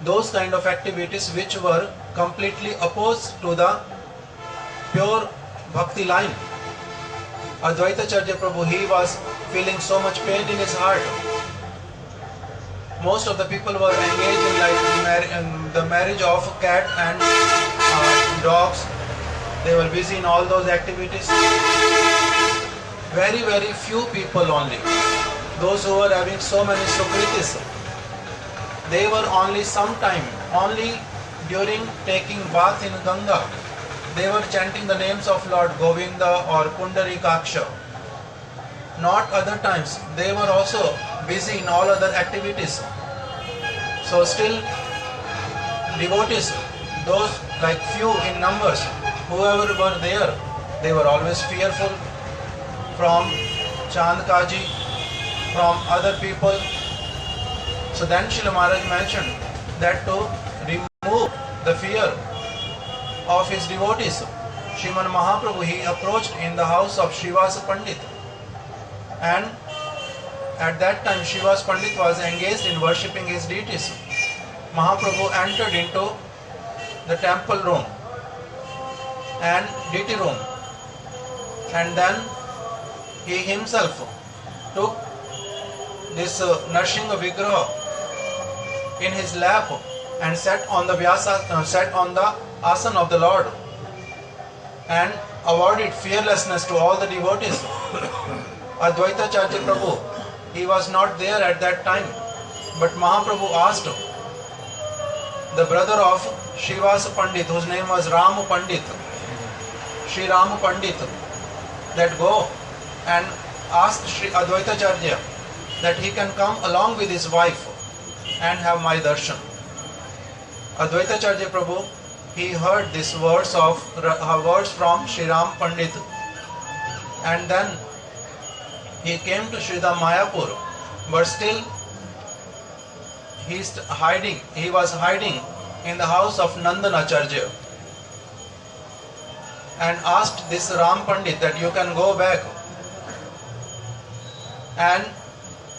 those kind of activities which were completely opposed to the pure bhakti line. Advaita Acharya Prabhu, he was feeling so much pain in his heart. Most of the people were engaged in the marriage of cat and dogs. They were busy in all those activities. Very few people only, those who were having so many sukritis, they were only sometime, only during taking bath in Ganga, they were chanting the names of Lord Govinda or Pundarikaksha. Not other times, they were also busy in all other activities. So still, devotees, those like few in numbers, whoever were there, they were always fearful from Chand Kaji, from other people. So then Srila Maharaj mentioned that to remove the fear of his devotees, Sriman Mahaprabhu, he approached in the house of Srivasa Pandit. And at that time Srivasa Pandit was engaged in worshipping his deities. Mahaprabhu entered into the temple room and deity room, and then he himself took this Narsingha Vigraha in his lap and sat on the asana of the Lord and awarded fearlessness to all the devotees. Advaita Acharya Prabhu, he was not there at that time, but Mahaprabhu asked the brother of Srivasa Pandit, whose name was Ramu Pandit, Sri Ramu Pandit, that go and ask Sri Advaita Acharya that he can come along with his wife and have my darshan. Advaita Acharya Prabhu, he heard these words from Sri Ram Pandit, and then he came to Sridham Mayapur, but still he was hiding in the house of Nandan Acharya. and asked this Ram Pandit that you can go back and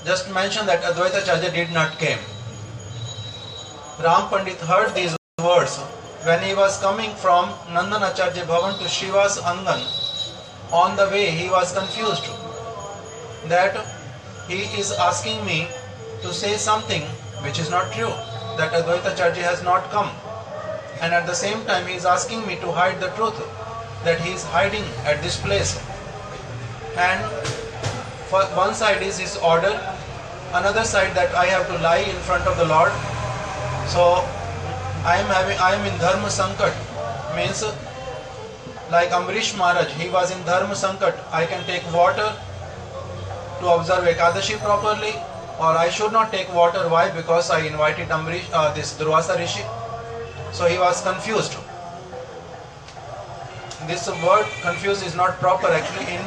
just mention that Advaita Acharya did not came. Ram Pandit heard these words when he was coming from Nandan Acharya Bhavan to Shiva's Angan. On the way he was confused that he is asking me to say something which is not true, that Advaita Acharya has not come, and at the same time he is asking me to hide the truth, that he is hiding at this place. And for one side is his order, another side that I have to lie in front of the Lord. So I am in Dharma Sankat, means like Amrish Maharaj, he was in Dharma Sankat. I can take water to observe Ekadashi properly, or I should not take water. Why? Because I invited this Durvasa Rishi. So he was confused. This word confused is not proper. Actually, in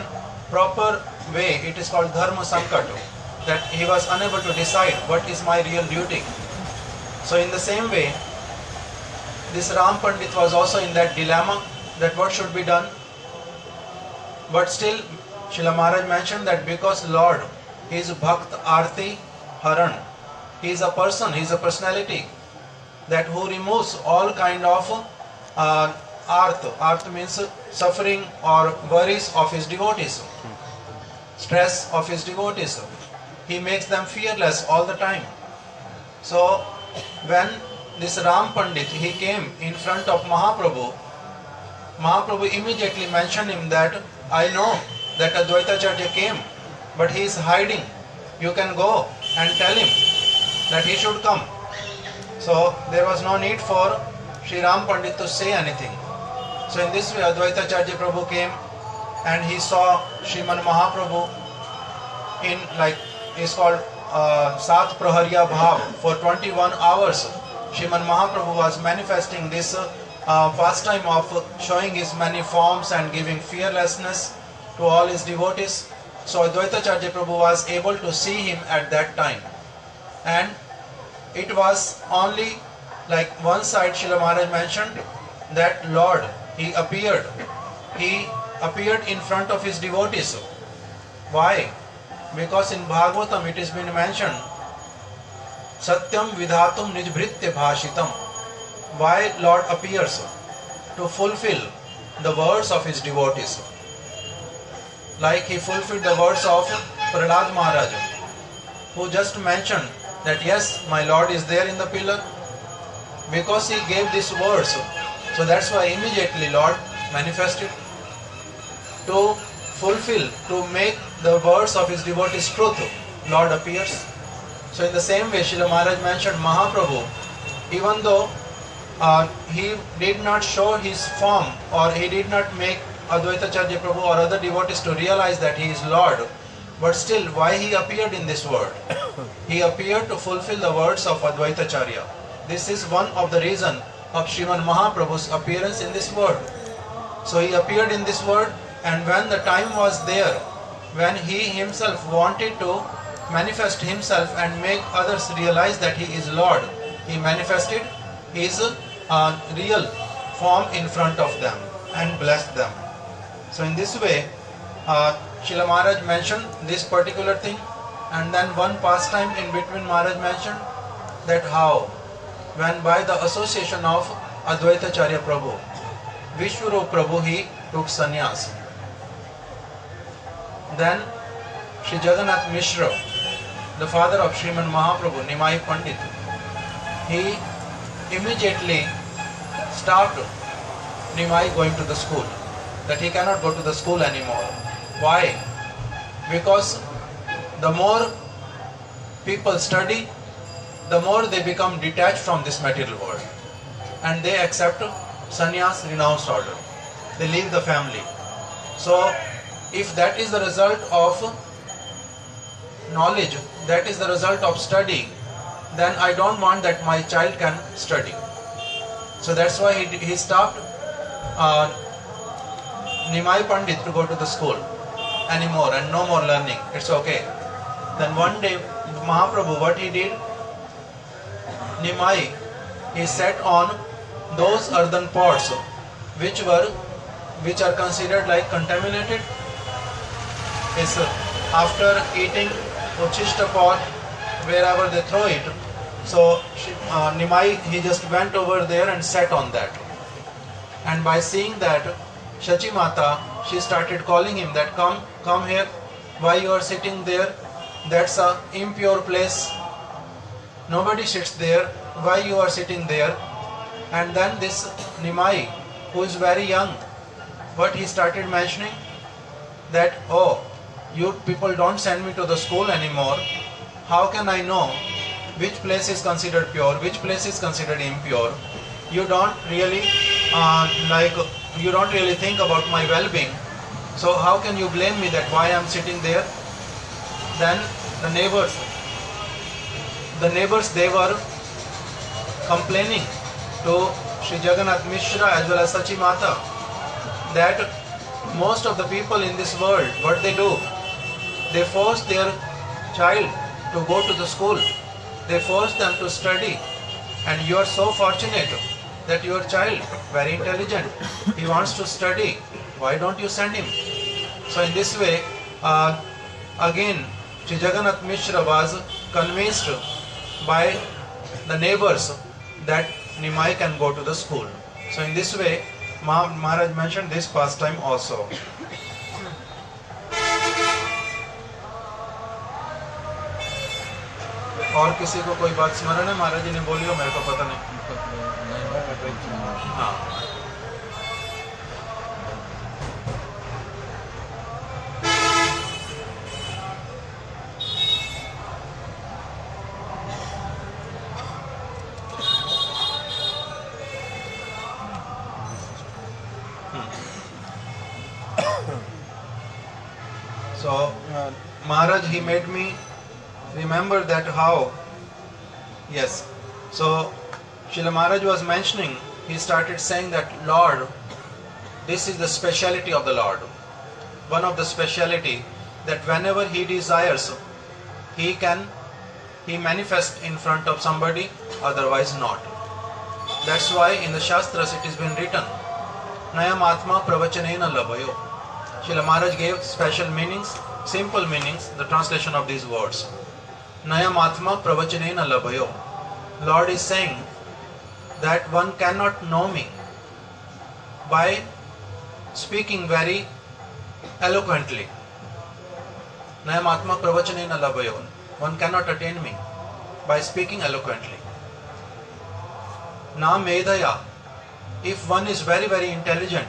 proper way, it is called Dharma Sankat, that he was unable to decide what is my real duty. So in the same way, this Ram Pandit was also in that dilemma, that what should be done. But still, Srila Maharaj mentioned that because Lord, he is Bhakt Arti Haran, he is a person, he is a personality, that who removes all kind of arth means suffering or worries of his devotees, stress of his devotees. He makes them fearless all the time. So when this Ram Pandit, he came in front of Mahaprabhu, Mahaprabhu immediately mentioned him that I know that Advaita Acharya came, but he is hiding. You can go and tell him that he should come. So there was no need for Sri Ram Pandit to say anything. So in this way Advaita Acharya Prabhu came and he saw Sriman Mahaprabhu in, like, it's called Sat Praharya Bhav. For 21 hours Sriman Mahaprabhu was manifesting this pastime of showing his many forms and giving fearlessness to all his devotees. So Advaita Acharya Prabhu was able to see him at that time. And it was only like one side. Srila Maharaj mentioned that Lord, he appeared in front of his devotees. Why? Because in Bhagavatam it has been mentioned, Satyam Vidhatum Nijbhritya Bhashitam. Why Lord appears? To fulfill the words of his devotees. Like he fulfilled the words of Prahlad Maharaj, who just mentioned that yes, my Lord is there in the pillar. Because he gave these words, so that's why immediately Lord manifested to fulfill, to make the words of his devotees truth. Lord appears. So in the same way, Srila Maharaj mentioned Mahaprabhu, even though he did not show his form, or he did not make Advaita Acharya Prabhu or other devotees to realize that he is Lord, but still, why he appeared in this world? He appeared to fulfill the words of Advaita Acharya. This is one of the reasons of Sriman Mahaprabhu's appearance in this world. So he appeared in this world, and when the time was there, when he himself wanted to manifest himself and make others realize that he is Lord, he manifested his real form in front of them and blessed them. So in this way, Srila Maharaj mentioned this particular thing, and then one pastime in between Maharaj mentioned that how, when by the association of Advaita Acharya Prabhu, Vishwarup Prabhu, he took sannyas. Then Sri Jagannath Mishra, the father of Sriman Mahaprabhu, Nimai Pandit, he immediately stopped Nimai going to the school, that he cannot go to the school anymore. Why? Because the more people study, the more they become detached from this material world, and they accept sannyas, renounced order. They leave the family. So if that is the result of knowledge, that is the result of study, then I don't want that my child can study. So that's why he stopped Nimai Pandit to go to the school anymore, and no more learning. It's okay. Then one day Mahaprabhu, what he did, Nimai, he sat on those earthen pots which were which are considered like contaminated is after eating uchishta pot, wherever they throw it. So Nimai, he just went over there and sat on that. And by seeing that, Shachi Mata, she started calling him that come here, why you are sitting there? That's a impure place. Nobody sits there. Why you are sitting there? And then this Nimai, who is very young, what he started mentioning that, oh, you people don't send me to the school anymore. How can I know which place is considered pure, which place is considered impure? You don't really you don't really think about my well-being. So how can you blame me that why I am sitting there? Then the neighbors, they were complaining to Sri Jagannath Mishra as well as Sachi Mata that most of the people in this world, what they do, they force their child to go to the school, they force them to study, and you are so fortunate that your child, very intelligent, he wants to study, why don't you send him? So in this way, again, Sri Jagannath Mishra was convinced by the neighbors that Nimai can go to the school. So in this way, Maharaj mentioned this pastime also. और किसी को कोई बात स्मरण है? महाराज जी ने बोली हो, मेरे को पता नहीं. हाँ. So Maharaj, he made me remember that how, yes, so Srila Maharaj was mentioning, he started saying that Lord, this is the speciality of the Lord. One of the speciality that whenever he desires, he manifests in front of somebody, otherwise not. That's why in the Shastras it has been written, Nayam Atma Pravachanena Labhayo. Srila Maharaj gave special meanings, simple meanings, the translation of these words. Nayam Atma Pravachanena Labhayo. Lord is saying that one cannot know me by speaking very eloquently. Nayam Atma Pravachanena Labhayo. One cannot attain me by speaking eloquently. Na Medaya. If one is very, very intelligent,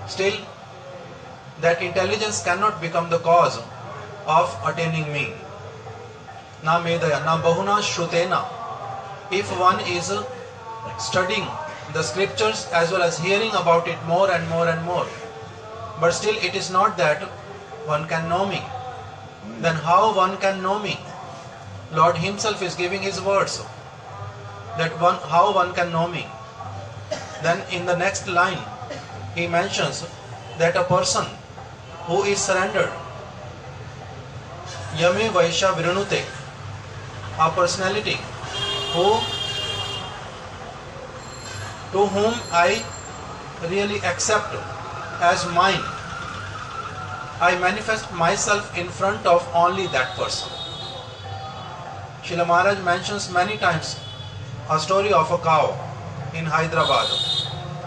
still that intelligence cannot become the cause of attaining me. Na Medaya, na Bahuna Shrutena. If one is studying the scriptures as well as hearing about it more and more and more, but still it is not that one can know me, then how one can know me? Lord himself is giving his words that how one can know me. Then in the next line he mentions that a person who is surrendered, Yame Vaisha Viranute, a personality to whom I really accept as mine, I manifest myself in front of only that person. Srila Maharaj mentions many times a story of a cow in Hyderabad,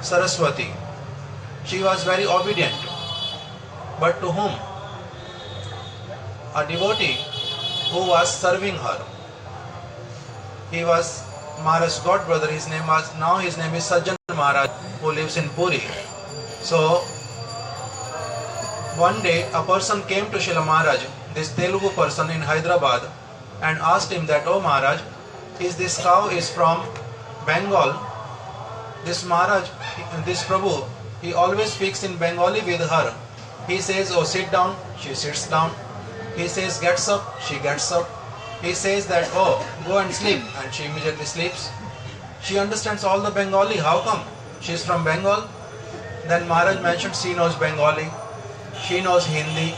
Saraswati. She was very obedient, but to whom? A devotee who was serving her. He was Maharaj's god brother. His name is Sajjan Maharaj, who lives in Puri. So one day a person came to Srila Maharaj, this Telugu person in Hyderabad, and asked him that, oh Maharaj, this cow is from Bengal. This Maharaj, this Prabhu, he always speaks in Bengali with her. He says, oh sit down, she sits down. He says gets up, she gets up. He says that, oh go and sleep, and she immediately sleeps. She understands all the Bengali. How come? She is from Bengal. Then Maharaj mentioned she knows Bengali, she knows Hindi,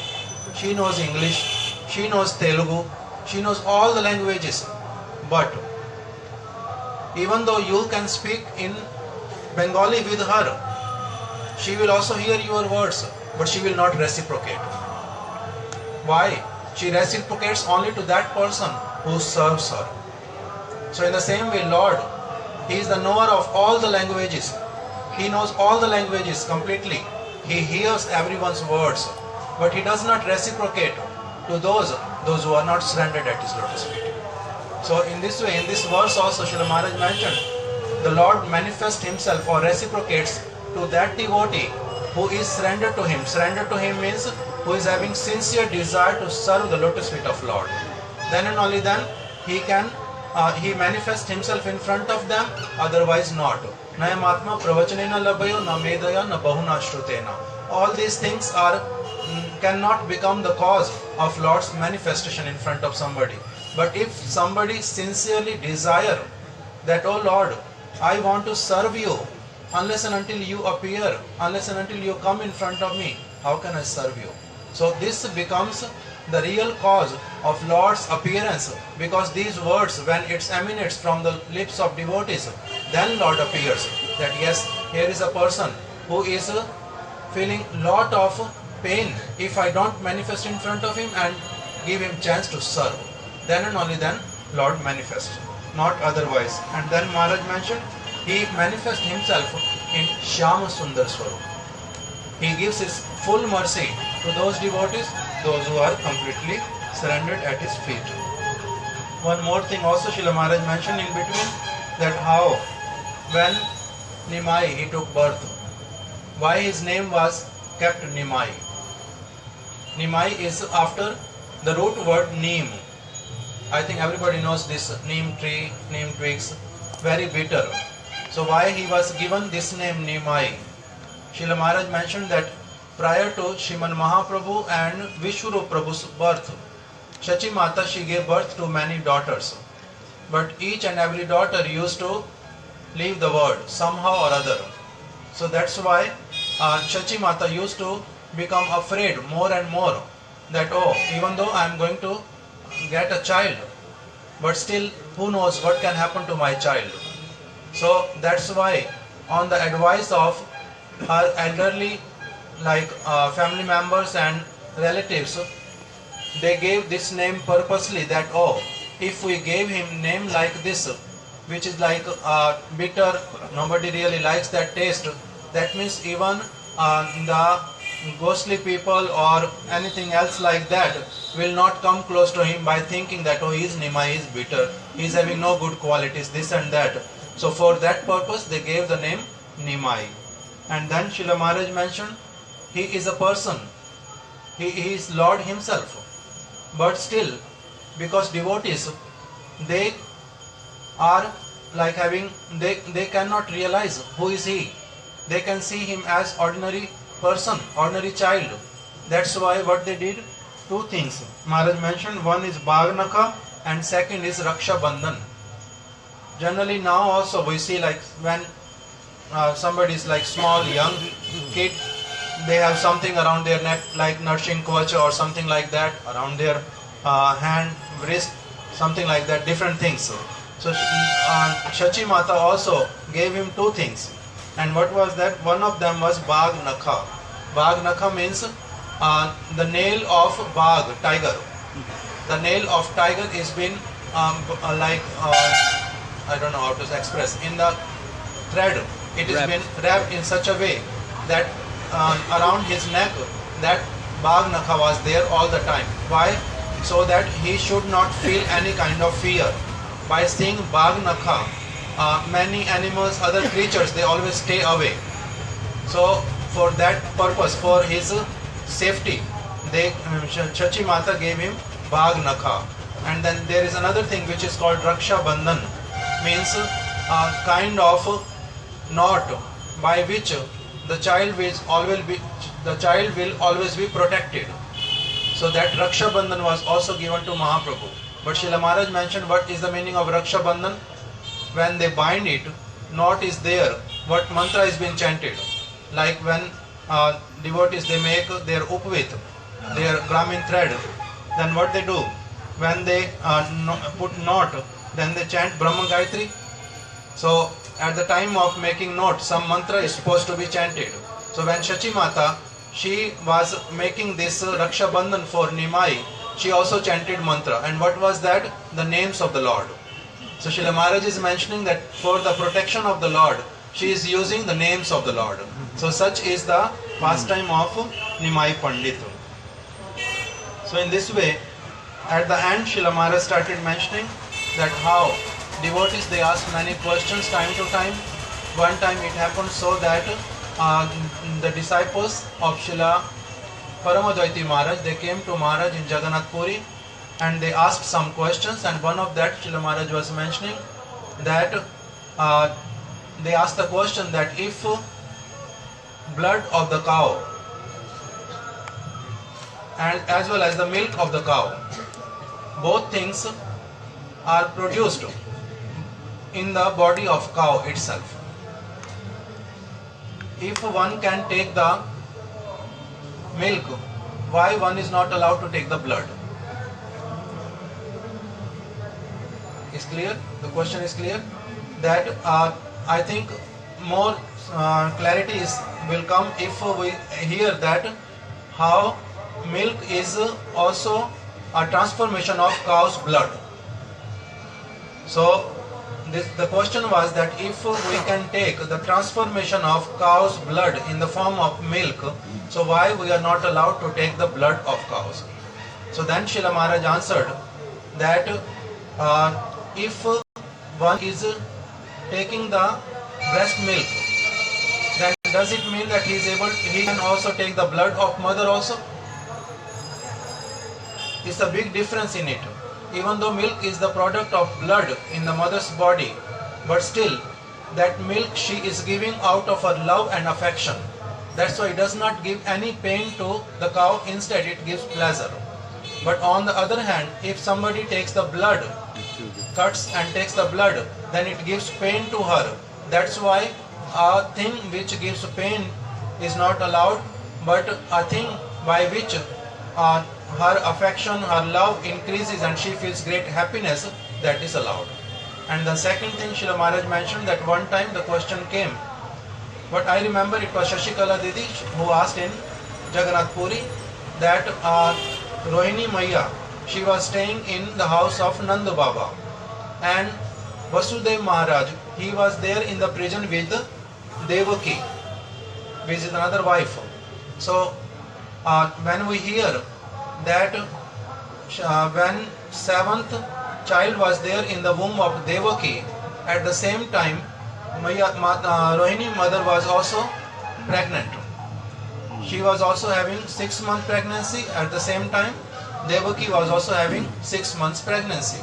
she knows English, she knows Telugu, she knows all the languages. But even though you can speak in Bengali with her, she will also hear your words, but she will not reciprocate. Why? She reciprocates only to that person who serves her. So in the same way, Lord, He is the knower of all the languages. He knows all the languages completely. He hears everyone's words, but He does not reciprocate to those who are not surrendered at His lotus feet. So in this way, in this verse also, Srila Maharaj mentioned, the Lord manifests Himself or reciprocates to that devotee who is surrendered to Him. Surrender to Him means who is having sincere desire to serve the lotus feet of Lord. Then and only then He manifests Himself in front of them, otherwise not. Naya matma pravachanena labhayo na medaya na bahuna shrutena. All these things cannot become the cause of Lord's manifestation in front of somebody. But if somebody sincerely desire that, oh Lord, I want to serve you, unless and until you appear, unless and until you come in front of me, how can I serve you? So this becomes the real cause of Lord's appearance, because these words, when it emanates from the lips of devotees, then Lord appears. That yes, here is a person who is feeling lot of pain if I don't manifest in front of him and give him chance to serve. Then and only then Lord manifests, not otherwise. And then Maharaj mentioned, He manifests Himself in Shyama Sundar Swarup. He gives His full mercy to those devotees, those who are completely surrendered at His feet. One more thing also Srila Maharaj mentioned in between, that how when Nimai he took birth, why his name was kept Nimai. Nimai is after the root word neem. I think everybody knows this neem tree, neem twigs, very bitter. So why he was given this name Nimai? Srila Maharaj mentioned that prior to Sriman Mahaprabhu and Vishwarup Prabhu's birth, Shachi Mata, she gave birth to many daughters. But each and every daughter used to leave the world somehow or other. So that's why Shachi Mata used to become afraid more and more that, oh, even though I am going to get a child, but still who knows what can happen to my child. So that's why, on the advice of her elderly family members and relatives, they gave this name purposely, that oh, if we gave him name like this, which is like bitter, nobody really likes that taste, that means even the ghostly people or anything else like that will not come close to him by thinking that, oh, he is Nimai, he is bitter, he is having no good qualities, this and that. So for that purpose they gave the name Nimai. And then Srila Maharaj mentioned, he is a person, he is Lord Himself. But still, because devotees, they are like having, they cannot realize who is He. They can see Him as ordinary person, ordinary child. That's why what they did, two things Maharaj mentioned. One is Bhagnaka and second is Raksha Bandhan. Generally now also we see, like when somebody is like small young kid, they have something around their neck like Narsing Kvacha or something like that, around their hand, wrist, something like that, different things. So Shachi Mata also gave him two things. And what was that? One of them was Bagh Nakha. Bagh Nakha means the nail of Bagh, tiger. The nail of tiger is been I don't know how to express, in the thread. It has been wrapped in such a way that around his neck, that Bagh Nakha was there all the time. Why? So that he should not feel any kind of fear. By seeing Bagh Nakha, many animals, other creatures, they always stay away. So for that purpose, for his safety, Shachi Mata gave him Bagh Nakha. And then there is another thing which is called Raksha Bandhan, means a kind of knot by which the child will always be protected. So that Raksha Bandhan was also given to Mahaprabhu. But Srila Maharaj mentioned what is the meaning of Raksha Bandhan. When they bind it, knot is there, what mantra is being chanted. Like when devotees, they make their upvit, their Brahmin thread, then what they do? When they put knot, then they chant Brahma Gayatri. So at the time of making knot, some mantra is supposed to be chanted. So when Shachi Mata, she was making this Raksha Bandhan for Nimai, she also chanted mantra. And what was that? The names of the Lord. So Srila Maharaj is mentioning that for the protection of the Lord, she is using the names of the Lord. So such is the pastime of Nimai Pandit. So in this way, at the end, Srila Maharaj started mentioning that how devotees, they ask many questions time to time. One time it happened so that the disciples of Srila Paramadvaiti Maharaj, they came to Maharaj in Jagannath Puri and they asked some questions, and one of that Srila Maharaj was mentioning that they asked the question that if blood of the cow and as well as the milk of the cow, both things are produced in the body of cow itself. If one can take the milk, why one is not allowed to take the blood? Is clear? The question is clear? That I think more clarity will come if we hear that how milk is also a transformation of cow's blood. So the question was that if we can take the transformation of cow's blood in the form of milk, so why we are not allowed to take the blood of cows? So then Srila Maharaj answered that if one is taking the breast milk, then does it mean that he can also take the blood of mother also? It's a big difference in it. Even though milk is the product of blood in the mother's body, but still that milk she is giving out of her love and affection. That's why it does not give any pain to the cow, instead it gives pleasure. But on the other hand, if somebody takes the blood, cuts and takes the blood, then it gives pain to her. That's why a thing which gives pain is not allowed, but a thing by which her affection, her love increases and she feels great happiness, that is allowed. And the second thing Srila Maharaj mentioned, that one time the question came, but I remember it was Shashikala Didi who asked in Jagannath Puri that Rohini Maya, she was staying in the house of Nanda Baba, and Vasudev Maharaj, he was there in the prison with Devaki, which is another wife. So when we hear that when seventh child was there in the womb of Devaki, at the same time Rohini mother was also pregnant. She was also having 6-month pregnancy. At the same time Devaki was also having 6 months pregnancy.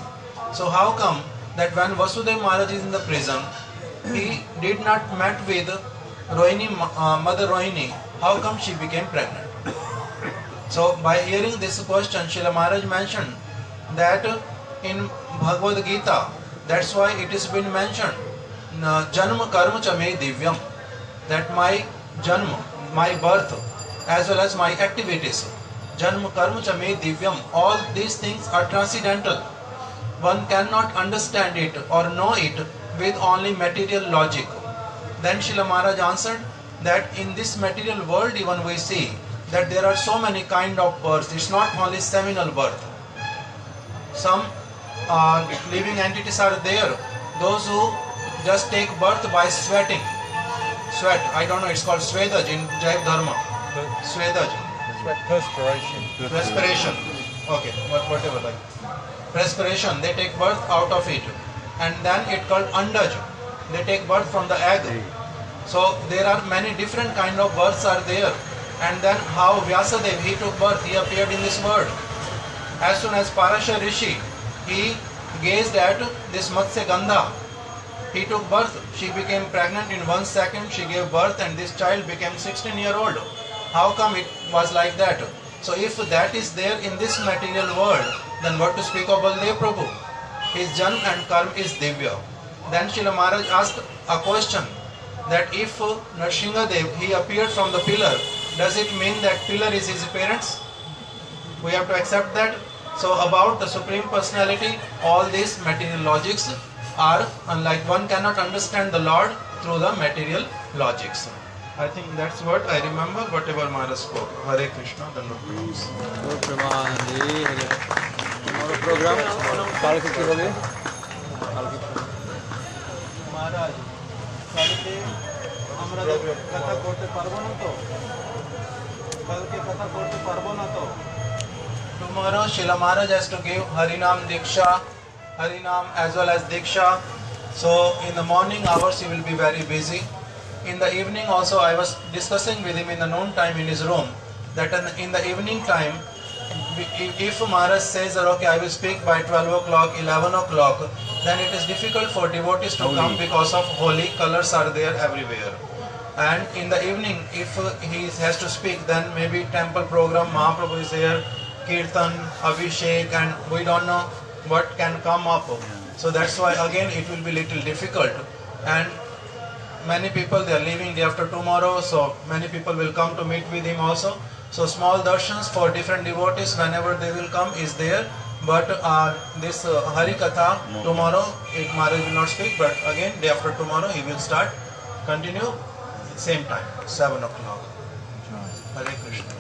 So how come that when Vasudev Maharaj is in the prison, he did not met with Rohini, mother Rohini? How come she became pregnant? So by hearing this question, Srila Maharaj mentioned that in Bhagavad Gita, that's why it has been mentioned, Janma Karma Cha Me Divyam, that my Janma, my birth, as well as my activities, Janma Karma Cha Me Divyam, all these things are transcendental. One cannot understand it or know it with only material logic. Then Srila Maharaj answered that in this material world even we see that there are so many kind of births. It's not only seminal birth. Some living entities are there. Those who just take birth by sweating. Sweat. I don't know. It's called Svedaj in Jaiva Dharma. Svedaj. Perspiration. Respiration. Okay. Whatever. Like respiration. They take birth out of it, and then it called Andaj. They take birth from the egg. So there are many different kind of births are there. And then how Vyasadeva, he took birth, he appeared in this world. As soon as Parasha Rishi, he gazed at this Matsya Gandha, he took birth, she became pregnant in 1 second, she gave birth and this child became 16-year-old. How come it was like that? So if that is there in this material world, then what to speak of Baldev Prabhu? His Janm and Karma is Divya. Then Srila Maharaj asked a question that if Nrsimhadev, he appeared from the pillar, does it mean that pillar is his parents? We have to accept that. So about the Supreme Personality, all these material logics are unlike. One cannot understand the Lord through the material logics. I think that's what I remember, whatever Maharaj spoke. Hare Krishna, the Lord. Tomorrow program, কালকে কি হবে? মহারাজ কালকে আমরা কথা করতে পারবো না তো? কালকে কথা করতে পারবো না তো? Tomorrow, Srila Maharaj has to give Harinam Diksha, Harinam as well as Diksha. So, in the morning hours, he will be very busy. In the evening also, I was discussing with him in the noon time in his room, that in the evening time, if Maharaj says that, okay, I will speak by 12 o'clock, 11 o'clock, then it is difficult for devotees to come because of holy colors are there everywhere. And in the evening, if he has to speak, then maybe temple program, Mahaprabhu is there, Kirtan, Abhishek, and we don't know what can come up. So that's why again it will be little difficult. And many people, they are leaving day after tomorrow, so many people will come to meet with him also. So small darshans for different devotees whenever they will come is there. But this Hari Katha tomorrow, Maharaj will not speak, but again day after tomorrow he will start, continue same time, 7 o'clock. Hare Krishna.